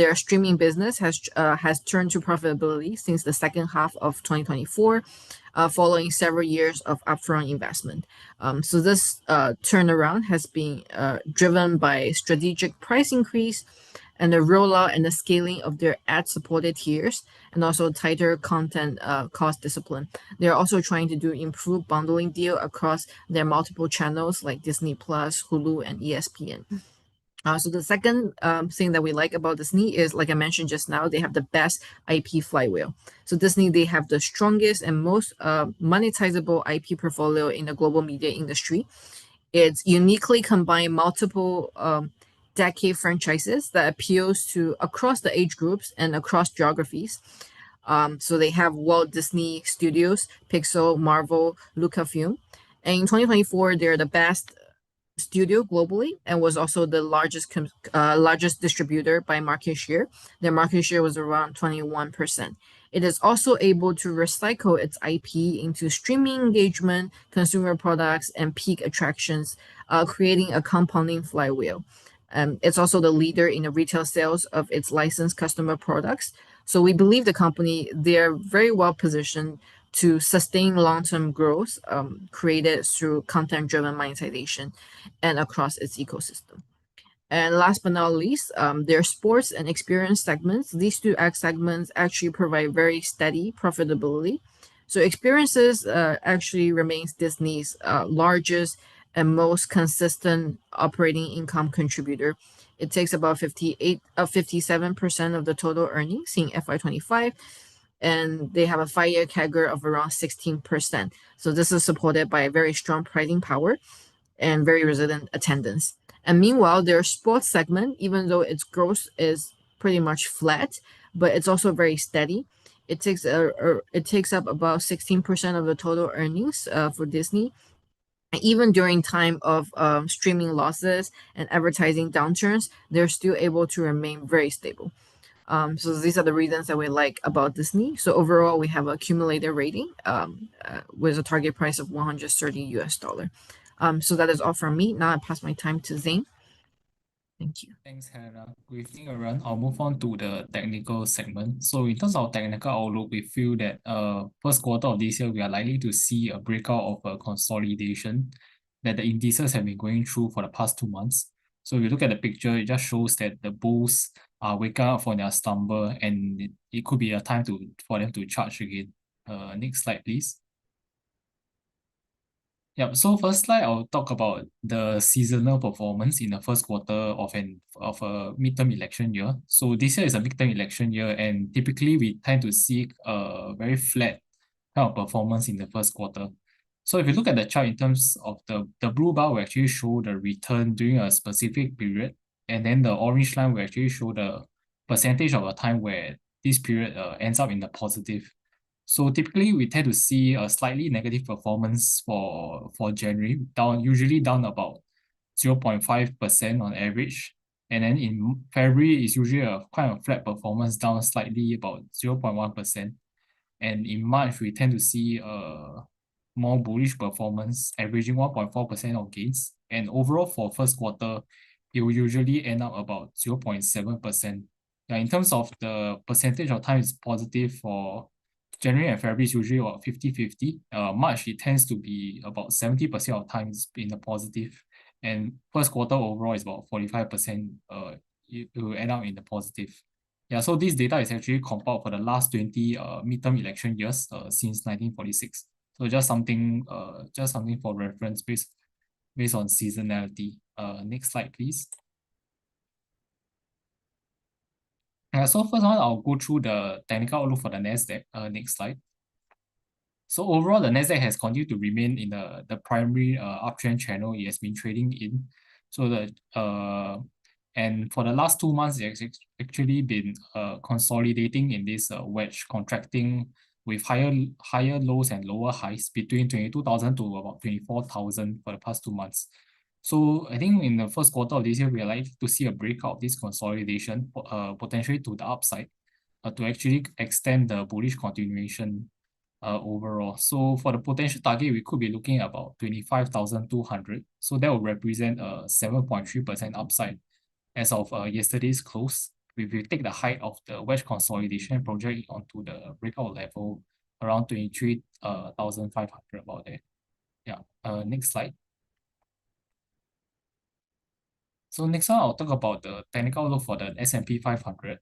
Their streaming business has turned to profitability since the second half of 2024, following several years of upfront investment. So this turnaround has been driven by strategic price increase and the rollout and the scaling of their ad-supported tiers, and also tighter content cost discipline. They're also trying to do improved bundling deal across their multiple channels like Disney Plus, Hulu, and ESPN. So the second thing that we like about Disney is, like I mentioned just now, they have the best IP flywheel. So Disney, they have the strongest and most monetizable IP portfolio in the global media industry. It's uniquely combined multiple decade franchises that appeals to across the age groups and across geographies. So they have Walt Disney Studios, Pixar, Marvel, Lucasfilm. And in 2024, they're the best studio globally and was also the largest distributor by market share. Their market share was around 21%. It is also able to recycle its IP into streaming engagement, consumer products, and peak attractions, creating a compounding flywheel. It's also the leader in the retail sales of its licensed customer products. So we believe the company, they're very well positioned to sustain long-term growth created through content-driven monetization and across its ecosystem. And last but not least, their sports and experience segments. These two segments actually provide very steady profitability. So experiences actually remains Disney's largest and most consistent operating income contributor. It takes about 57% of the total earnings in FY25, and they have a 5-year CAGR of around 16%. So this is supported by a very strong pricing power and very resilient attendance. And meanwhile, their sports segment, even though its growth is pretty much flat, but it's also very steady. It takes up about 16% of the total earnings for Disney. And even during time of streaming losses and advertising downturns, they're still able to remain very stable. So these are the reasons that we like about Disney. So overall, we have an accumulated rating with a target price of $130 US. So that is all from me. Now I pass my time to Zane. Thank you. Thanks, Hannah. With Aaron, I'll move on to the technical segment. So in terms of technical outlook, we feel that first quarter of this year, we are likely to see a breakout of a consolidation that the indices have been going through for the past 2 months. So if you look at the picture, it just shows that the bulls are waking up from their slumber, and it could be a time for them to charge again. Next slide, please. Yep. So first slide, I'll talk about the seasonal performance in the first quarter of a midterm election year. So this year is a midterm election year, and typically we tend to see a very flat kind of performance in the first quarter. So if you look at the chart in terms of the blue bar will actually show the return during a specific period, and then the orange line will actually show the percentage of the time where this period ends up in the positive. So typically we tend to see a slightly negative performance for January, usually down about 0.5% on average. And then in February it's usually a kind of flat performance, down slightly about 0.1%. And in March we tend to see a more bullish performance, averaging 1.4% of gains. And overall for first quarter, it will usually end up about 0.7%. In terms of the percentage of time is positive for January and February is usually about 50-50. March, it tends to be about 70% of times in the positive. And first quarter overall is about 45%, it will end up in the positive. Yeah, so this data is actually compiled for the last 20 midterm election years since 1946. So just something for reference based on seasonality. Next slide, please. So first one, I'll go through the technical outlook for the Nasdaq. Next slide. So overall, the Nasdaq has continued to remain in the primary uptrend channel it has been trading in. So and for the last 2 months, it has actually been consolidating in this wedge, contracting with higher lows and lower highs between 22,000 to about 24,000 for the past 2 months. So I think in the first quarter of this year, we are likely to see a breakout of this consolidation, potentially to the upside, to actually extend the bullish continuation overall. So for the potential target, we could be looking at about 25,200. So that will represent a 7.3% upside as of yesterday's close. If we take the height of the wedge consolidation and project it onto the breakout level around 23,500, about there. Yeah. Next slide. So next one, I'll talk about the technical outlook for the S&P 500.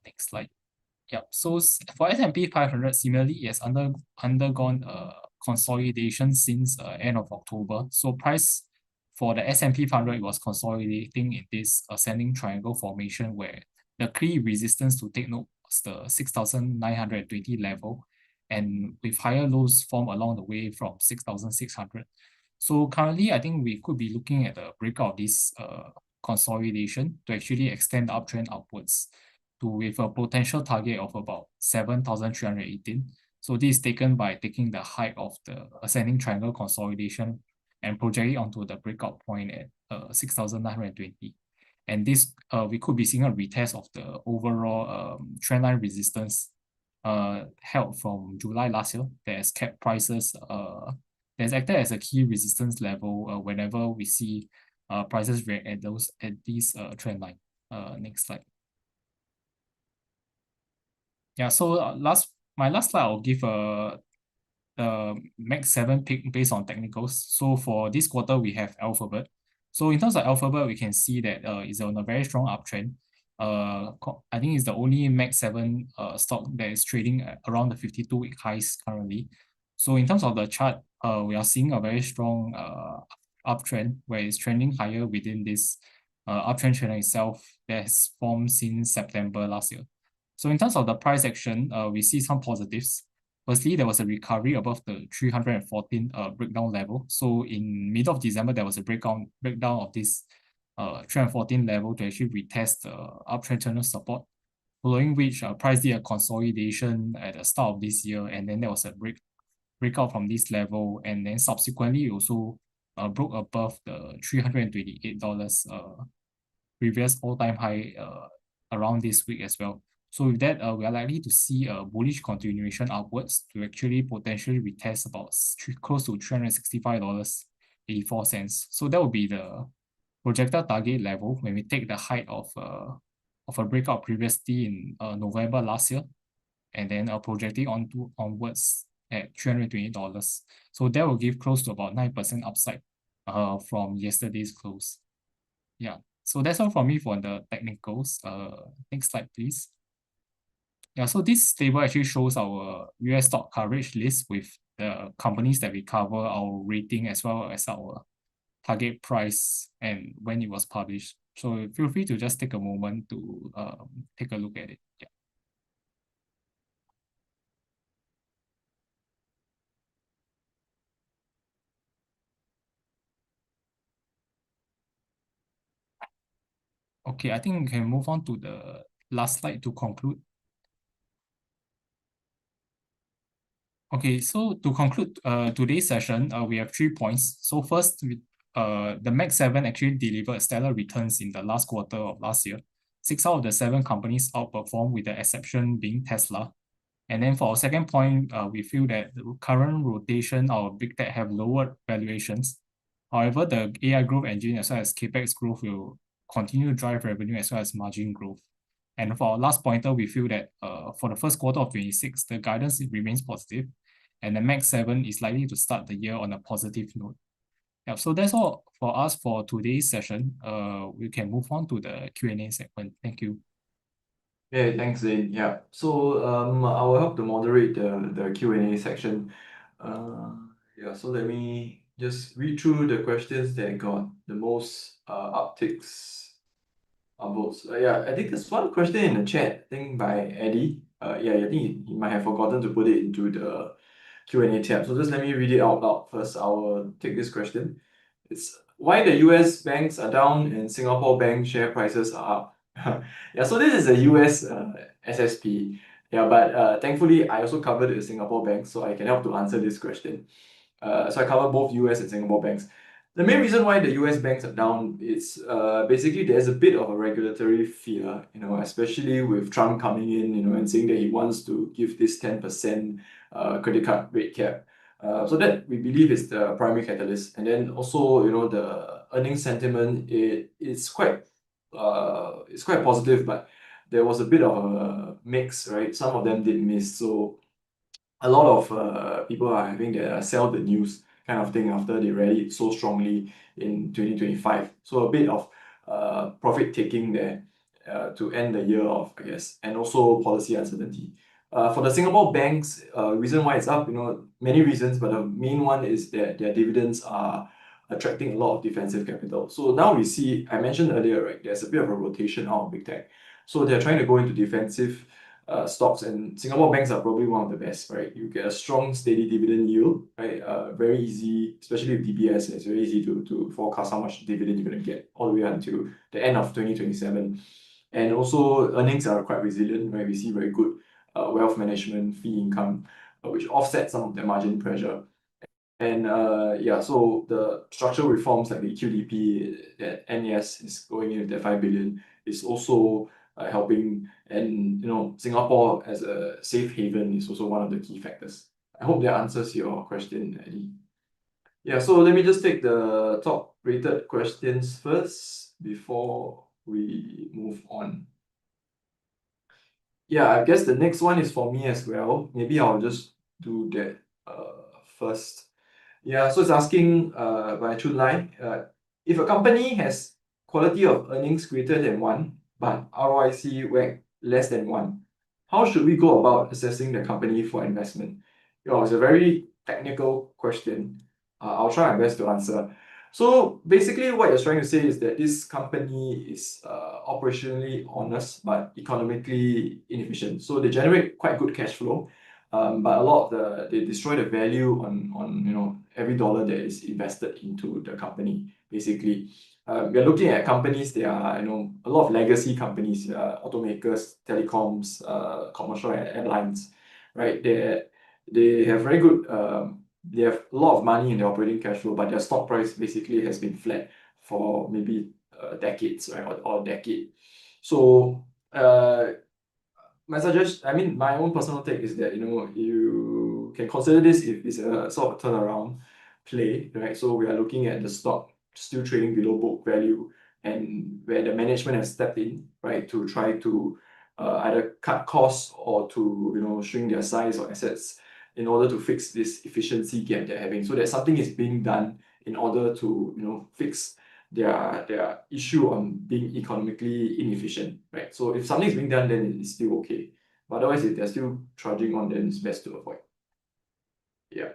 Next slide. Yeah. So for S&P 500, similarly, it has undergone consolidation since end of October. So price for the S&P 500, it was consolidating in this ascending triangle formation where the key resistance to take note was the 6,920 level, and with higher lows formed along the way from 6,600. So currently, I think we could be looking at a breakout of this consolidation to actually extend the uptrend upwards with a potential target of about 7,318. So this is taken by taking the height of the ascending triangle consolidation and project it onto the breakout point at 6,920. And this we could be seeing a retest of the overall trendline resistance held from July last year that has kept prices that's acted as a key resistance level whenever we see prices react at these trend line. Next slide. Yeah, so my last slide, I'll give the Max 7 pick based on technicals. So for this quarter, we have Alphabet. So in terms of Alphabet, we can see that it's on a very strong uptrend. I think it's the only Max 7 stock that is trading at around the 52-week highs currently. So in terms of the chart, we are seeing a very strong uptrend where it's trending higher within this uptrend channel itself that has formed since September last year. So in terms of the price action, we see some positives. Firstly, there was a recovery above the 314 breakdown level. So in middle of December, there was a breakdown of this 314 level to actually retest the uptrend channel support, following which price did a consolidation at the start of this year, and then there was a breakout from this level, and then subsequently it also broke above the $328 previous all-time high around this week as well. So with that, we are likely to see a bullish continuation upwards to actually potentially retest about close to $365.84. So that would be the projected target level when we take the height of a breakout previously in November last year, and then projecting onwards at $320. So that will give close to about 9% upside from yesterday's close. Yeah, so that's all from me for the technicals. Next slide, please. Yeah, so this table actually shows our US stock coverage list with the companies that we cover, our rating, as well as our target price and when it was published. So feel free to just take a moment to take a look at it. Yeah. Okay, I think we can move on to the last slide to conclude. Okay, so to conclude today's session, we have 3 points. So first, the Mag 7 actually delivered stellar returns in the last quarter of last year. 6 out of the 7 companies outperformed, with the exception being Tesla. And then for our second point, we feel that the current rotation of big tech have lowered valuations. However, the AI growth engine as well as CapEx growth will continue to drive revenue as well as margin growth. And for our last pointer, we feel that for the first quarter of 26, the guidance remains positive, and the Mag 7 is likely to start the year on a positive note. Yeah, so that's all for us for today's session. We can move on to the Q&A segment. Thank you. Yeah, thanks, Zane. Yeah. So I will help to moderate the Q&A section. Yeah, so let me just read through the questions that got the most upticks votes. Yeah, I think there's one question in the chat, I think by Eddie. Yeah, I think he might have forgotten to put it into the Q&A tab. So just let me read it out loud first. I will take this question. It's why the US banks are down and Singapore bank share prices are up. Yeah, so this is a US SSP. Yeah, but thankfully I also covered the Singapore bank, so I can help to answer this question. So I cover both US and Singapore banks. The main reason why the US banks are down is basically there's a bit of a regulatory fear, especially with Trump coming in, and saying that he wants to give this 10% credit card rate cap. So that we believe is the primary catalyst. And then also, the earnings sentiment, it's quite positive, but there was a bit of a mix, right? Some of them did miss. So a lot of people are having their sell the news kind of thing after they rallied so strongly in 2025. So a bit of profit taking there to end the year off, I guess, and also policy uncertainty. For the Singapore banks, reason why it's up, many reasons, but the main one is that their dividends are attracting a lot of defensive capital. So now we see, I mentioned earlier, right, there's a bit of a rotation out of big tech. So they're trying to go into defensive stocks, and Singapore banks are probably one of the best, right? You get a strong, steady dividend yield, right? Very easy, especially with DBS, it's very easy to forecast how much dividend you're going to get all the way until the end of 2027. And also, earnings are quite resilient, right? We see very good wealth management, fee income, which offset some of the margin pressure. And yeah, so the structural reforms like the QDP that NES is going in with the 5 billion is also helping, and Singapore as a safe haven is also one of the key factors. I hope that answers your question, Eddie. Yeah, so let me just take the top rated questions first before we move on. Yeah, I guess the next one is for me as well. Maybe I'll just do that first. Yeah, so it's asking by Chun Lai, if a company has quality of earnings greater than 1, but ROIC WACC less than 1, how should we go about assessing the company for investment? It's a very technical question. I'll try my best to answer. So basically what you're trying to say is that this company is operationally honest but economically inefficient. So they generate quite good cash flow, but a lot of they destroy the value on every dollar that is invested into the company, basically. We're looking at companies, there are a lot of legacy companies, automakers, telecoms, commercial airlines, right? They have very good they have a lot of money in their operating cash flow, but their stock price basically has been flat for maybe decades, right? Or a decade. So my own personal take is that you can consider this if it's a sort of turnaround play, right? So we are looking at the stock still trading below book value, and where the management has stepped in, right, to try to either cut costs or to shrink their size or assets in order to fix this efficiency gap they're having. So that something is being done in order to fix their issue on being economically inefficient, right? So if something is being done, then it's still okay. But otherwise, if they're still trudging on, then it's best to avoid. Yeah.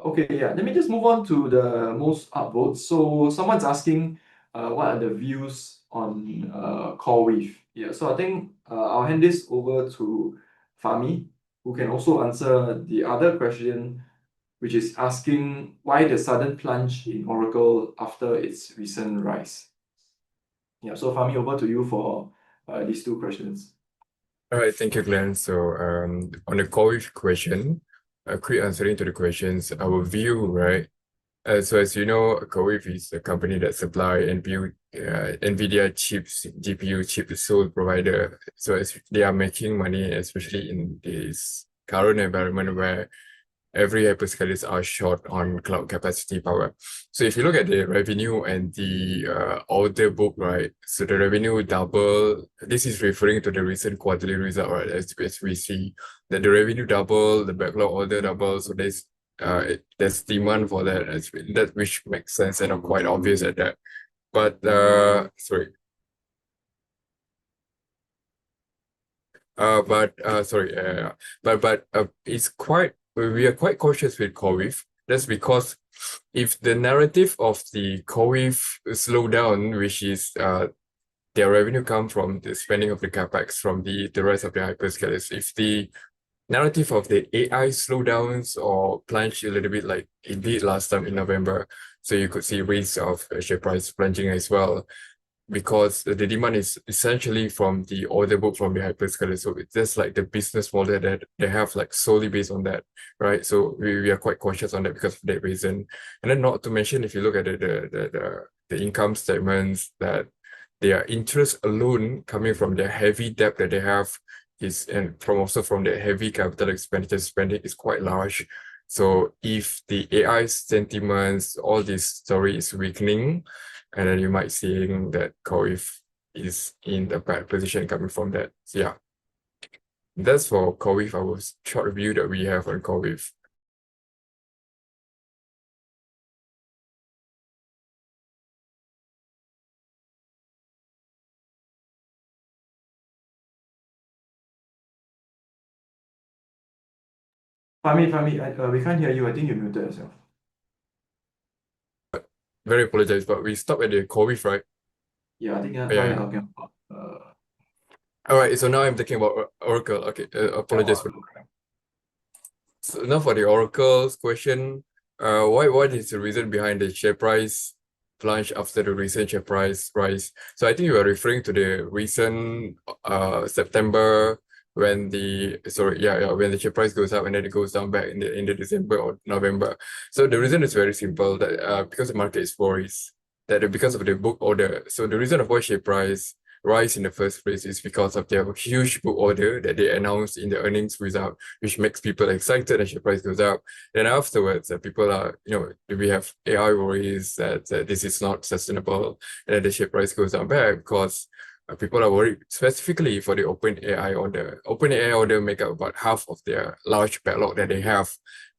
Okay, yeah. Let me just move on to the most upvotes. So someone's asking, what are the views on CoreWeave? Yeah. So I think I'll hand this over to Fahmi, who can also answer the other question, which is asking why the sudden plunge in Oracle after its recent rise. Yeah. So Fahmi, over to you for these two questions. All right, thank you, Glenn. So on the CoreWeave question, quick answering to the questions, our view, right? So as you know, CoreWeave is a company that supply NVIDIA chips, GPU chip sole provider. So as they are making money, especially in this current environment where every hyperscalers are short on cloud capacity power. So if you look at the revenue and the order book, right? So the revenue double. This is referring to the recent quarterly result, right? As we see that the revenue double, the backlog order double. So there's demand for that, which makes sense and quite obvious at that. But it's quite, we are quite cautious with CoreWeave. That's because if the narrative of the CoreWeave slowdown, which is their revenue come from the spending of the capex from the rest of the hyperscalers, if the narrative of the AI slowdowns or plunge a little bit like it did last time in November, so you could see rates of share price plunging as well, because the demand is essentially from the order book from the hyperscaler. So it's just like the business model that they have like solely based on that, right? So we are quite cautious on that because of that reason. And then not to mention, if you look at the income statements, that their interest alone coming from the heavy debt that they have and from the heavy capital expenditure spending is quite large. So if the AI sentiments, all this story is weakening, and then you might seeing that CoreWeave is in a bad position coming from that. So yeah, that's for CoreWeave, our short review that we have on CoreWeave. Fahmi, we can't hear you. I think you muted yourself. Very apologize, but we stopped at the CoreWeave, right? Yeah, I think now Yeah. you're talking about. All right, so now I'm talking about Oracle. Okay, apologize for. So now for the Oracle's question, what is the reason behind the share price plunge after the recent share price rise? So I think you are referring to the recent September when the share price goes up and then it goes down back in the December or November. So the reason is very simple, that because the market is worries that because of the book order. So the reason of why share price rise in the first place is because of their huge book order that they announced in the earnings result, which makes people excited and share price goes up. Then afterwards, people are, we have AI worries that this is not sustainable, and then the share price goes down back because people are worried specifically for the OpenAI order. OpenAI order make up about half of their large backlog that they have,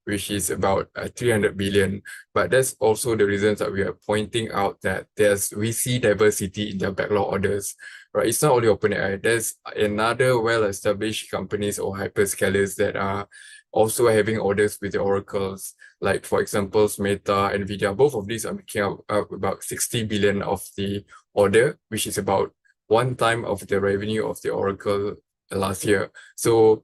which is about 300 billion. But that's also the reasons that we are pointing out that we see diversity in their backlog orders, right? It's not only OpenAI. There's another well-established companies or hyperscalers that are also having orders with the oracles, like for example, Meta, NVIDIA. Both of these are making up about 60 billion of the order, which is about 1 time of the revenue of the oracle last year. So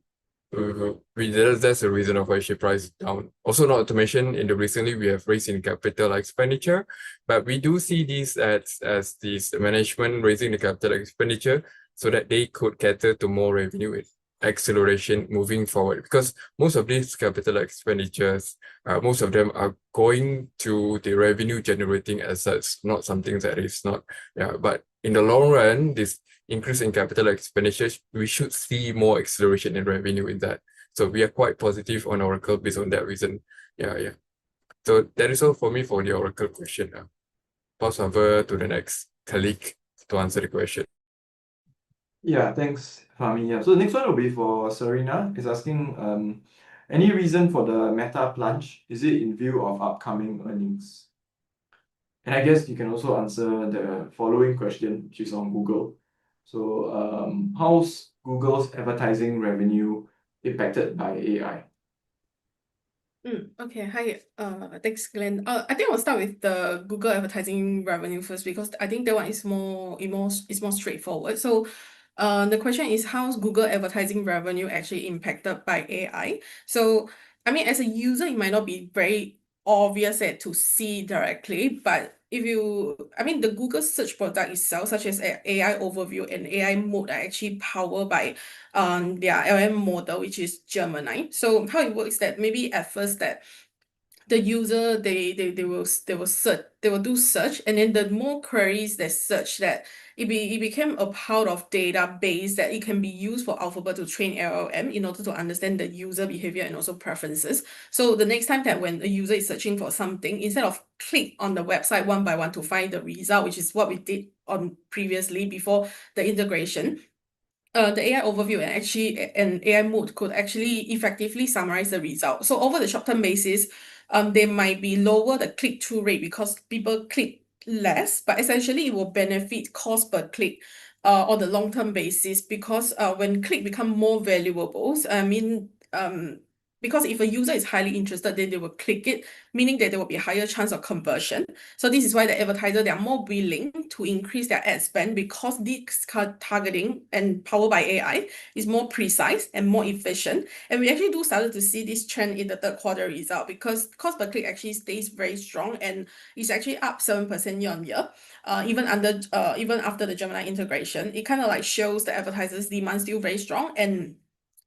that's the reason of why share price is down. Also, not to mention, recently we have raised in capital expenditure, but we do see these as this management raising the capital expenditure so that they could cater to more revenue acceleration moving forward. Because most of these capital expenditures, most of them are going to the revenue generating assets, not something that is not. Yeah, but in the long run, this increase in capital expenditures, we should see more acceleration in revenue in that. So we are quite positive on Oracle based on that reason. Yeah. So that is all for me for the Oracle question. pass over to the next colleague to answer the question. Yeah, thanks, Fahmi. Yeah, so the next one will be for Serena. Is asking, any reason for the Meta plunge? Is it in view of upcoming earnings? And I guess you can also answer the following question, which is on Google. So, how's Google's advertising revenue impacted by AI? Okay. Hi. Thanks, Glenn. I think I'll start with the Google advertising revenue first because I think that one is more straightforward. So, the question is how's Google advertising revenue actually impacted by AI? So, I mean, as a user, it might not be very obvious to see directly, but the Google search product itself, such as AI overview and AI mode, are actually powered by their LM model, which is Gemini. So how it works that maybe at first that the user they will do search, and then the more queries they search, that it became a part of database that it can be used for Alphabet to train LLM in order to understand the user behavior and also preferences. So the next time that when a user is searching for something, instead of click on the website one by one to find the result, which is what we did on previously before the integration, the AI overview and actually an AI mode could actually effectively summarize the result. So over the short-term basis, they might be lower the click-through rate because people click less, but essentially it will benefit cost per click on the long-term basis because when click become more valuable, because if a user is highly interested, then they will click it, meaning that there will be a higher chance of conversion. So this is why the advertiser, they are more willing to increase their ad spend because this targeting and powered by AI is more precise and more efficient. And we actually started to see this trend in the third quarter result because cost per click actually stays very strong and is actually up 7% year on year. Even after the Gemini integration, it kind of like shows the advertisers' demand still very strong, and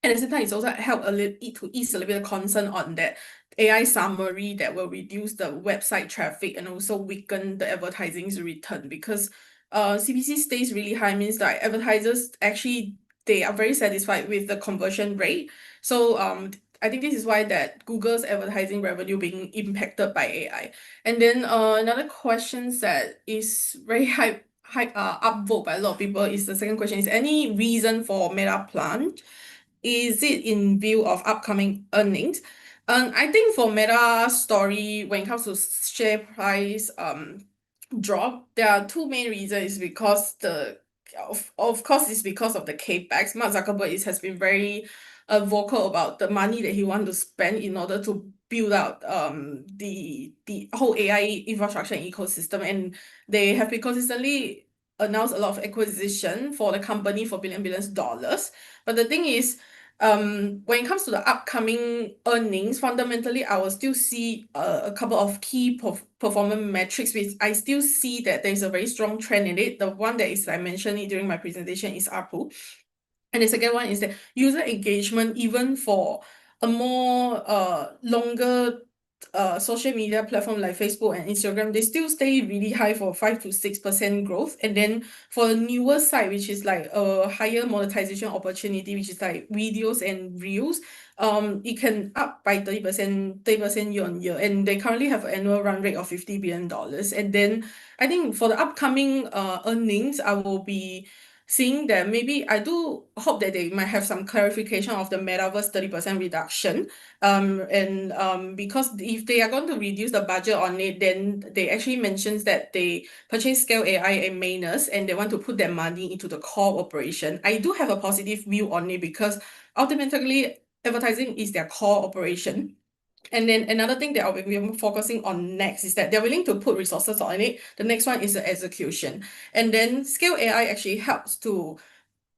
at the same time, it's also helped to ease a little bit of concern on that AI summary that will reduce the website traffic and also weaken the advertising's return because CPC stays really high means that advertisers actually they are very satisfied with the conversion rate. So I think this is why that Google's advertising revenue being impacted by AI. And then another question that is very high upvote by a lot of people is the second question is any reason for Meta plunge? Is it in view of upcoming earnings? I think for Meta story, when it comes to share price drop, there are two main reasons. Because of course it's because of the capex. Mark Zuckerberg has been very vocal about the money that he wants to spend in order to build out the whole AI infrastructure and ecosystem, and they have been consistently announced a lot of acquisition for the company for billions of dollars. But the thing is, when it comes to the upcoming earnings, fundamentally, I will still see a couple of key performance metrics, which I still see that there's a very strong trend in it. The one that is I mentioned it during my presentation is ARPU. And the second one is that user engagement, even for a more longer social media platform like Facebook and Instagram, they still stay really high for 5 to 6% growth. And then for the newer side, which is like a higher monetization opportunity, which is like videos and reels, it can up by 30% year on year. And they currently have an annual run rate of $50 billion. And then I think for the upcoming earnings, I will be seeing that maybe I do hope that they might have some clarification of the metaverse 30% reduction. Because if they are going to reduce the budget on it, then they actually mentions that they purchase Scale AI and Manus and they want to put their money into the core operation. I do have a positive view on it because ultimately advertising is their core operation. And then another thing that I'll be focusing on next is that they're willing to put resources on it. The next one is the execution. And then Scale AI actually helps to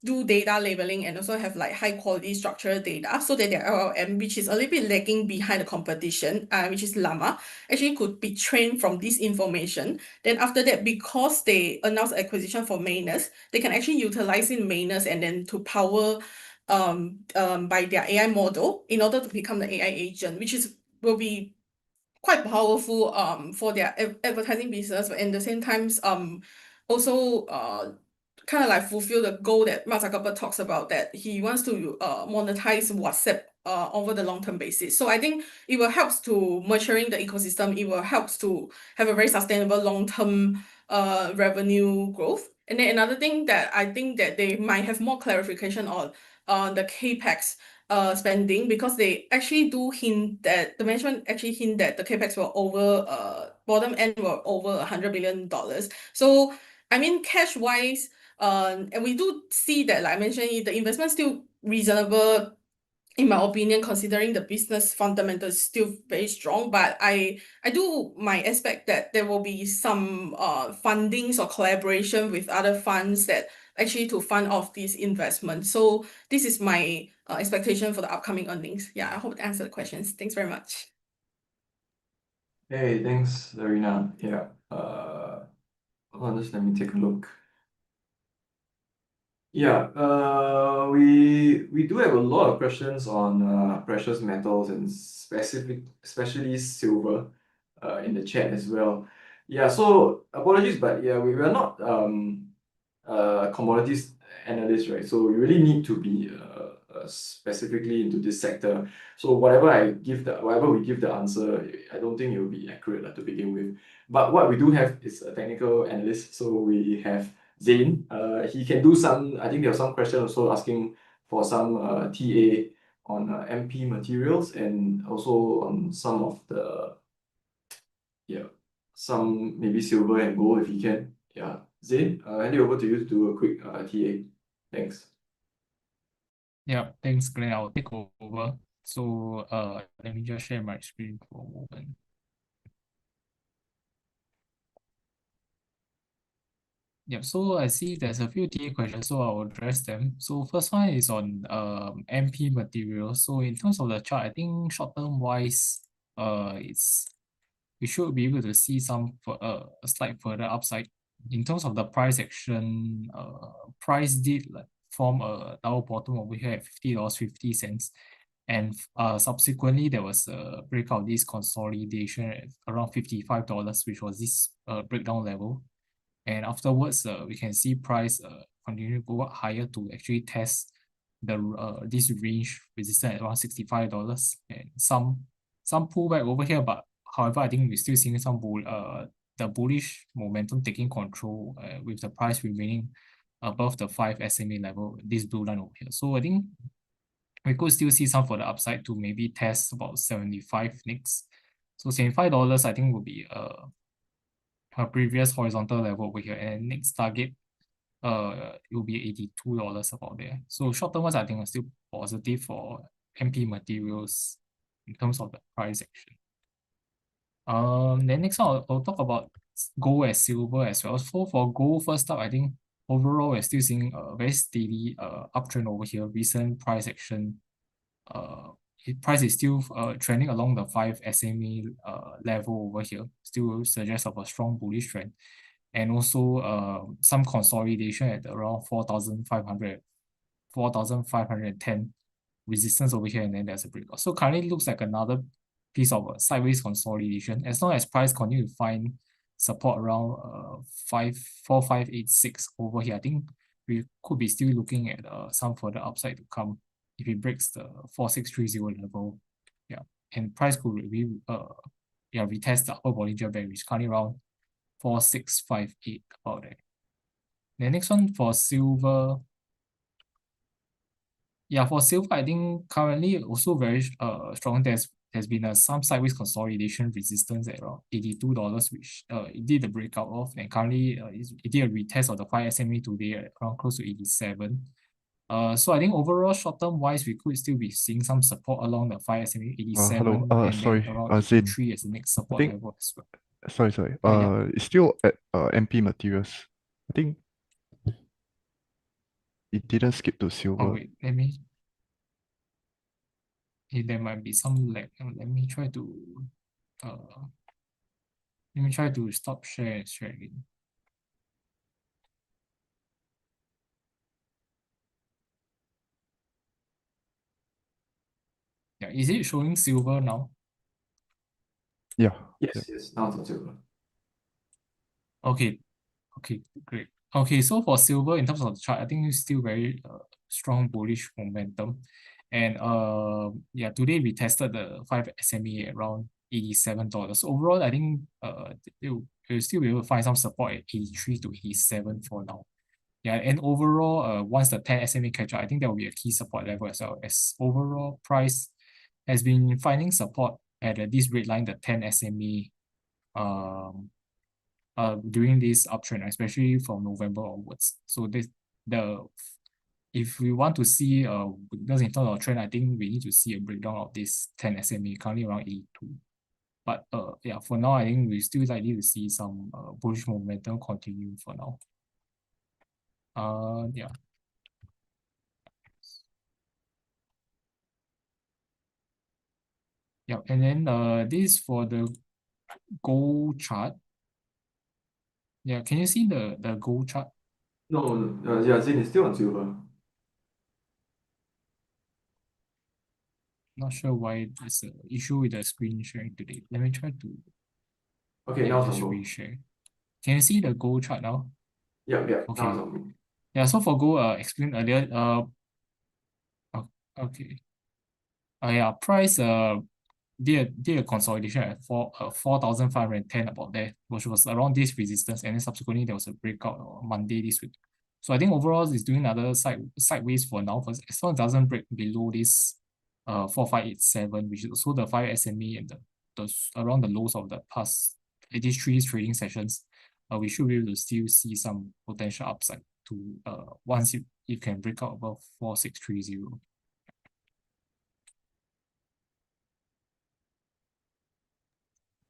do data labeling and also have like high quality structured data so that their LLM, which is a little bit lagging behind the competition, which is Llama, actually could be trained from this information. Then after that, because they announced acquisition for Manus, they can actually utilize in Manus and then to power by their AI model in order to become the AI agent, which will be quite powerful for their advertising business, but at the same time also kind of like fulfill the goal that Mark Zuckerberg talks about, that he wants to monetize WhatsApp over the long-term basis. So I think it will help to maturing the ecosystem. It will help to have a very sustainable long-term revenue growth. And then another thing that I think that they might have more clarification on the capex spending, because they actually do hint that the management actually hint that the capex were over bottom end were over $100 billion. So I mean, cash wise, and we do see that, like I mentioned, the investment still reasonable, in my opinion, considering the business fundamentals still very strong. But I might expect that there will be some fundings or collaboration with other funds that actually to fund off these investments. So this is my expectation for the upcoming earnings. Yeah, I hope to answer the questions. Thanks very much. Hey, thanks, Larina. Yeah. Hold on, just let me take a look. Yeah, we do have a lot of questions on precious metals and especially silver in the chat as well. Yeah, so apologies, but yeah, we are not commodities analysts, right? So we really need to be specifically into this sector. So whatever we give the answer, I don't think it will be accurate to begin with. But what we do have is a technical analyst. So we have Zane. He can do some. I think there are some questions also asking for some TA on MP materials and also on some of the some maybe silver and gold if you can. Yeah, Zane, hand it over to you to do a quick TA. Thanks. Yeah, thanks, Glenn. I'll take over. So let me just share my screen for a moment. Yep, so I see there's a few TA questions, so I'll address them. So first one is on MP materials. So in terms of the chart, I think short-term wise, we should be able to see some a slight further upside. In terms of the price action, price did like form a down bottom over here at $50.50. And subsequently, there was a breakout of this consolidation at around $55, which was this breakdown level. And afterwards, we can see price continue to go up higher to actually test the this range resistance at around $65 and some pullback over here. But however, I think we're still seeing some the bullish momentum taking control with the price remaining above the 5 SMA level, this blue line over here. So I think we could still see some further upside to maybe test about 75 next. So $75, I think, will be our previous horizontal level over here, and next target it will be $82 about there. So short term ones, I think, are still positive for MP materials in terms of the price action. Then next one, I'll talk about gold and silver as well. So for gold, first up, I think overall we're still seeing a very steady uptrend over here. Recent price action, price is still trending along the 5 SMA level over here, still suggests of a strong bullish trend. And also some consolidation at around 4,500, 4,510 resistance over here, and then there's a breakout. So currently it looks like another piece of a sideways consolidation. As long as price continue to find support around 4,586 over here, I think we could be still looking at some further upside to come if it breaks the 4,630 level. Yeah, and price could retest the upper Bollinger Band, which is currently around 4,658 about there. The next one for silver. Yeah, for silver, I think currently also very strong. There's been some sideways consolidation resistance at around $82, which it did the breakout of, and currently it did a retest of the 5 SMA today at around close to 87. So I think overall short term wise, we could still be seeing some support along the 5 SMA 87 and sorry, then around Zane. 83 as the next support think- level as well. Sorry. Yeah. It's still at MP materials. I think it didn't skip to silver. Oh wait, let me. There might be some lag. Let me try to stop share and share again. Yeah, is it showing silver now? Yeah. Yes, now it's on silver. Okay, great. Okay, so for silver, in terms of the chart, I think it's still very strong bullish momentum. And yeah, today we tested the 5 SMA at around $87. Overall, I think you'll still be able to find some support at 83 to 87 for now. Yeah, and overall, once the 10 SMA catch up, I think that will be a key support level as well, as overall price has been finding support at this red line, the 10 SMA, during this uptrend, especially from November onwards. So if we want to see weakness in terms of trend, I think we need to see a breakdown of this 10 SMA currently around 82. But yeah, for now, I think we still likely to see some bullish momentum continue for now. Yeah. Yeah, and then this for the gold chart. Yeah, can you see the gold chart? No, yeah, Zin is still on silver. Not sure why there's an issue with the screen sharing today. Let me try to Okay, now it's on just gold. reshare. Can you see the gold chart now? Yeah, now it's Okay. on gold. Yeah, so for gold, explained earlier. Okay. Yeah, price did a consolidation at 4,510 about there, which was around this resistance, and then subsequently there was a breakout on Monday this week. So I think overall it's doing another sideways for now. First, as long as it doesn't break below this 4587, which is also the 5 SMA and the around the lows of the past 83 trading sessions, we should be able to still see some potential upside to once it can break out above 4630.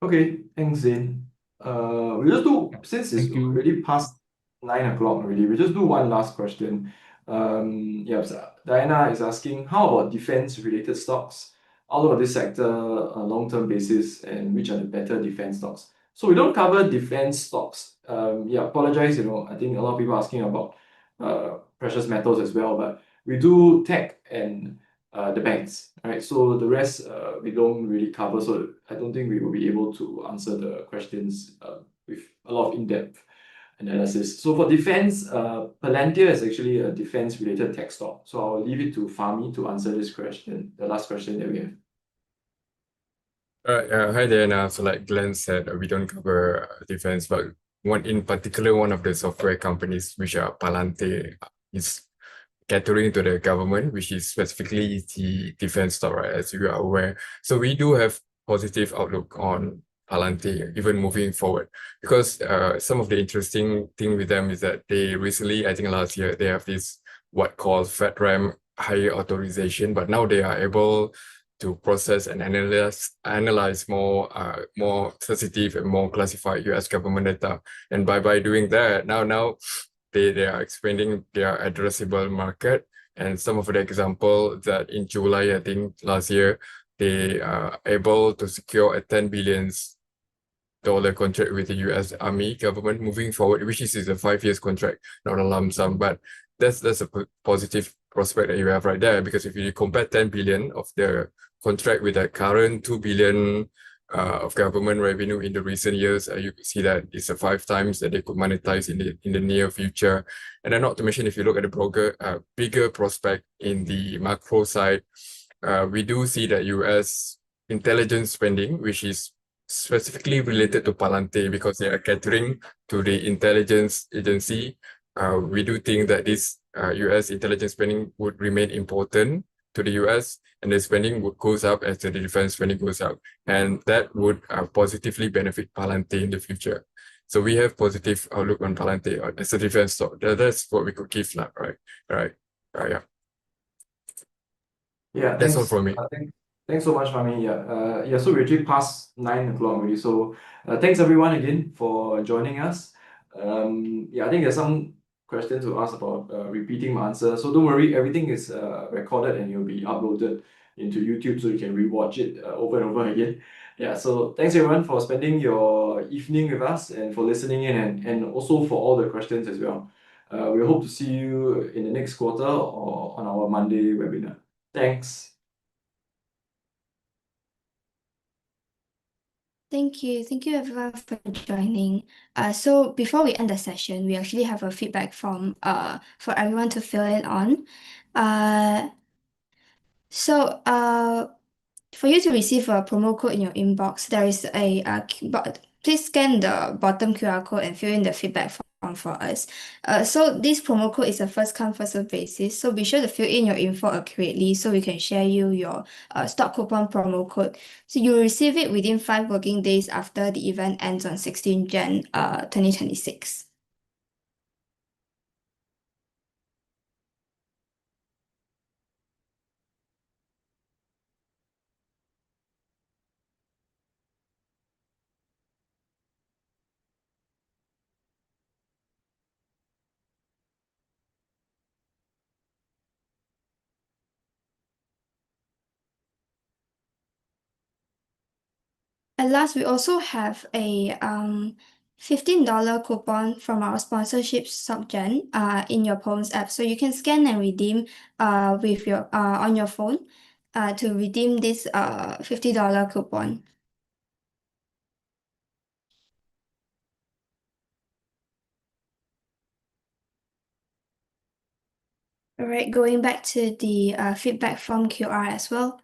Okay, thanks, Zin. We just do, Yeah, since it's thank you. already past 9 o'clock already, we just do one last question. So Diana is asking, how about defense-related stocks? Out of this sector on a long-term basis, and which are the better defense stocks? So we don't cover defense stocks. Apologize, I think a lot of people are asking about precious metals as well, but we do tech and the banks, right? So the rest we don't really cover. So I don't think we will be able to answer the questions with a lot of in-depth analysis. So for defense, Palantir is actually a defense-related tech stock. So I'll leave it to Fahmi to answer this question, the last question that we have. Hi there. So like Glenn said, we don't cover defense, but one of the software companies, which are Palantir, is catering to the government, which is specifically the defense stock, right, as you are aware. So we do have positive outlook on Palantir, even moving forward, because some of the interesting thing with them is that they recently, I think last year, they have this what called FedRAMP higher authorization, but now they are able to process and analyze more sensitive and more classified US government data. And by doing that, now they are expanding their addressable market. And some of the example that in July, I think last year, they are able to secure a $10 billion contract with the US Army government moving forward, which is a 5 years contract, not a lump sum. But that's a positive prospect that you have right there, because if you compare 10 billion of the contract with the current 2 billion of government revenue in the recent years, you can see that it's a 5 times that they could monetize in the near future. And then not to mention, if you look at the bigger prospect in the macro side, we do see that US intelligence spending, which is specifically related to Palantir because they are catering to the intelligence agency. We do think that this US intelligence spending would remain important to the US, and the spending would goes up as the defense spending goes up, and that would positively benefit Palantir in the future. So we have positive outlook on Palantir as a defense stock. That's what we could give, right? Yeah. Yeah, that's all thanks. from me. Thanks so much, Fahmi. So we're actually past 9 o'clock already. So thanks everyone again for joining us. I think there's some questions to ask about repeating my answer. So don't worry, everything is recorded and it'll be uploaded into YouTube so you can rewatch it over and over again. So thanks everyone for spending your evening with us and for listening in, and also for all the questions as well. We hope to see you in the next quarter or on our Monday webinar. Thanks. Thank you. Thank you everyone for joining. So before we end the session, we actually have a feedback from for everyone to fill in on. Uh, so for you to receive a promo code in your inbox, there is please scan the bottom QR code and fill in the feedback form for us. So this promo code is a first come first served basis. So be sure to fill in your info accurately so we can share you your stock coupon promo code. So you will receive it within 5 working days after the event ends on 16 Jan 2026. At last, we also have a $15 coupon from our sponsorship SocGen in your Poems app. So you can scan and redeem with your on your phone to redeem this $50 coupon. All right, going back to the feedback from QR as well.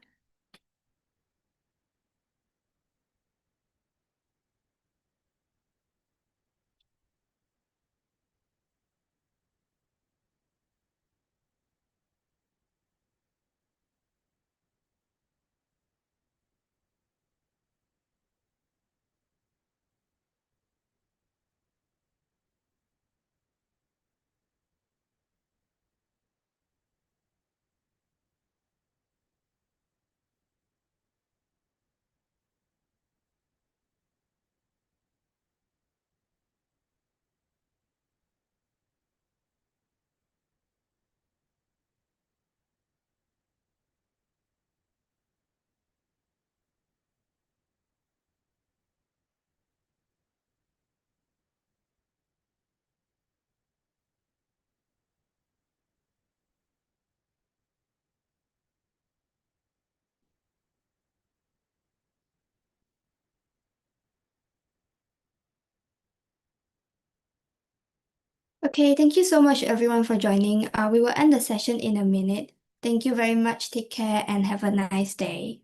Okay, thank you so much everyone for joining. We will end the session in a minute. Thank you very much. Take care and have a nice day.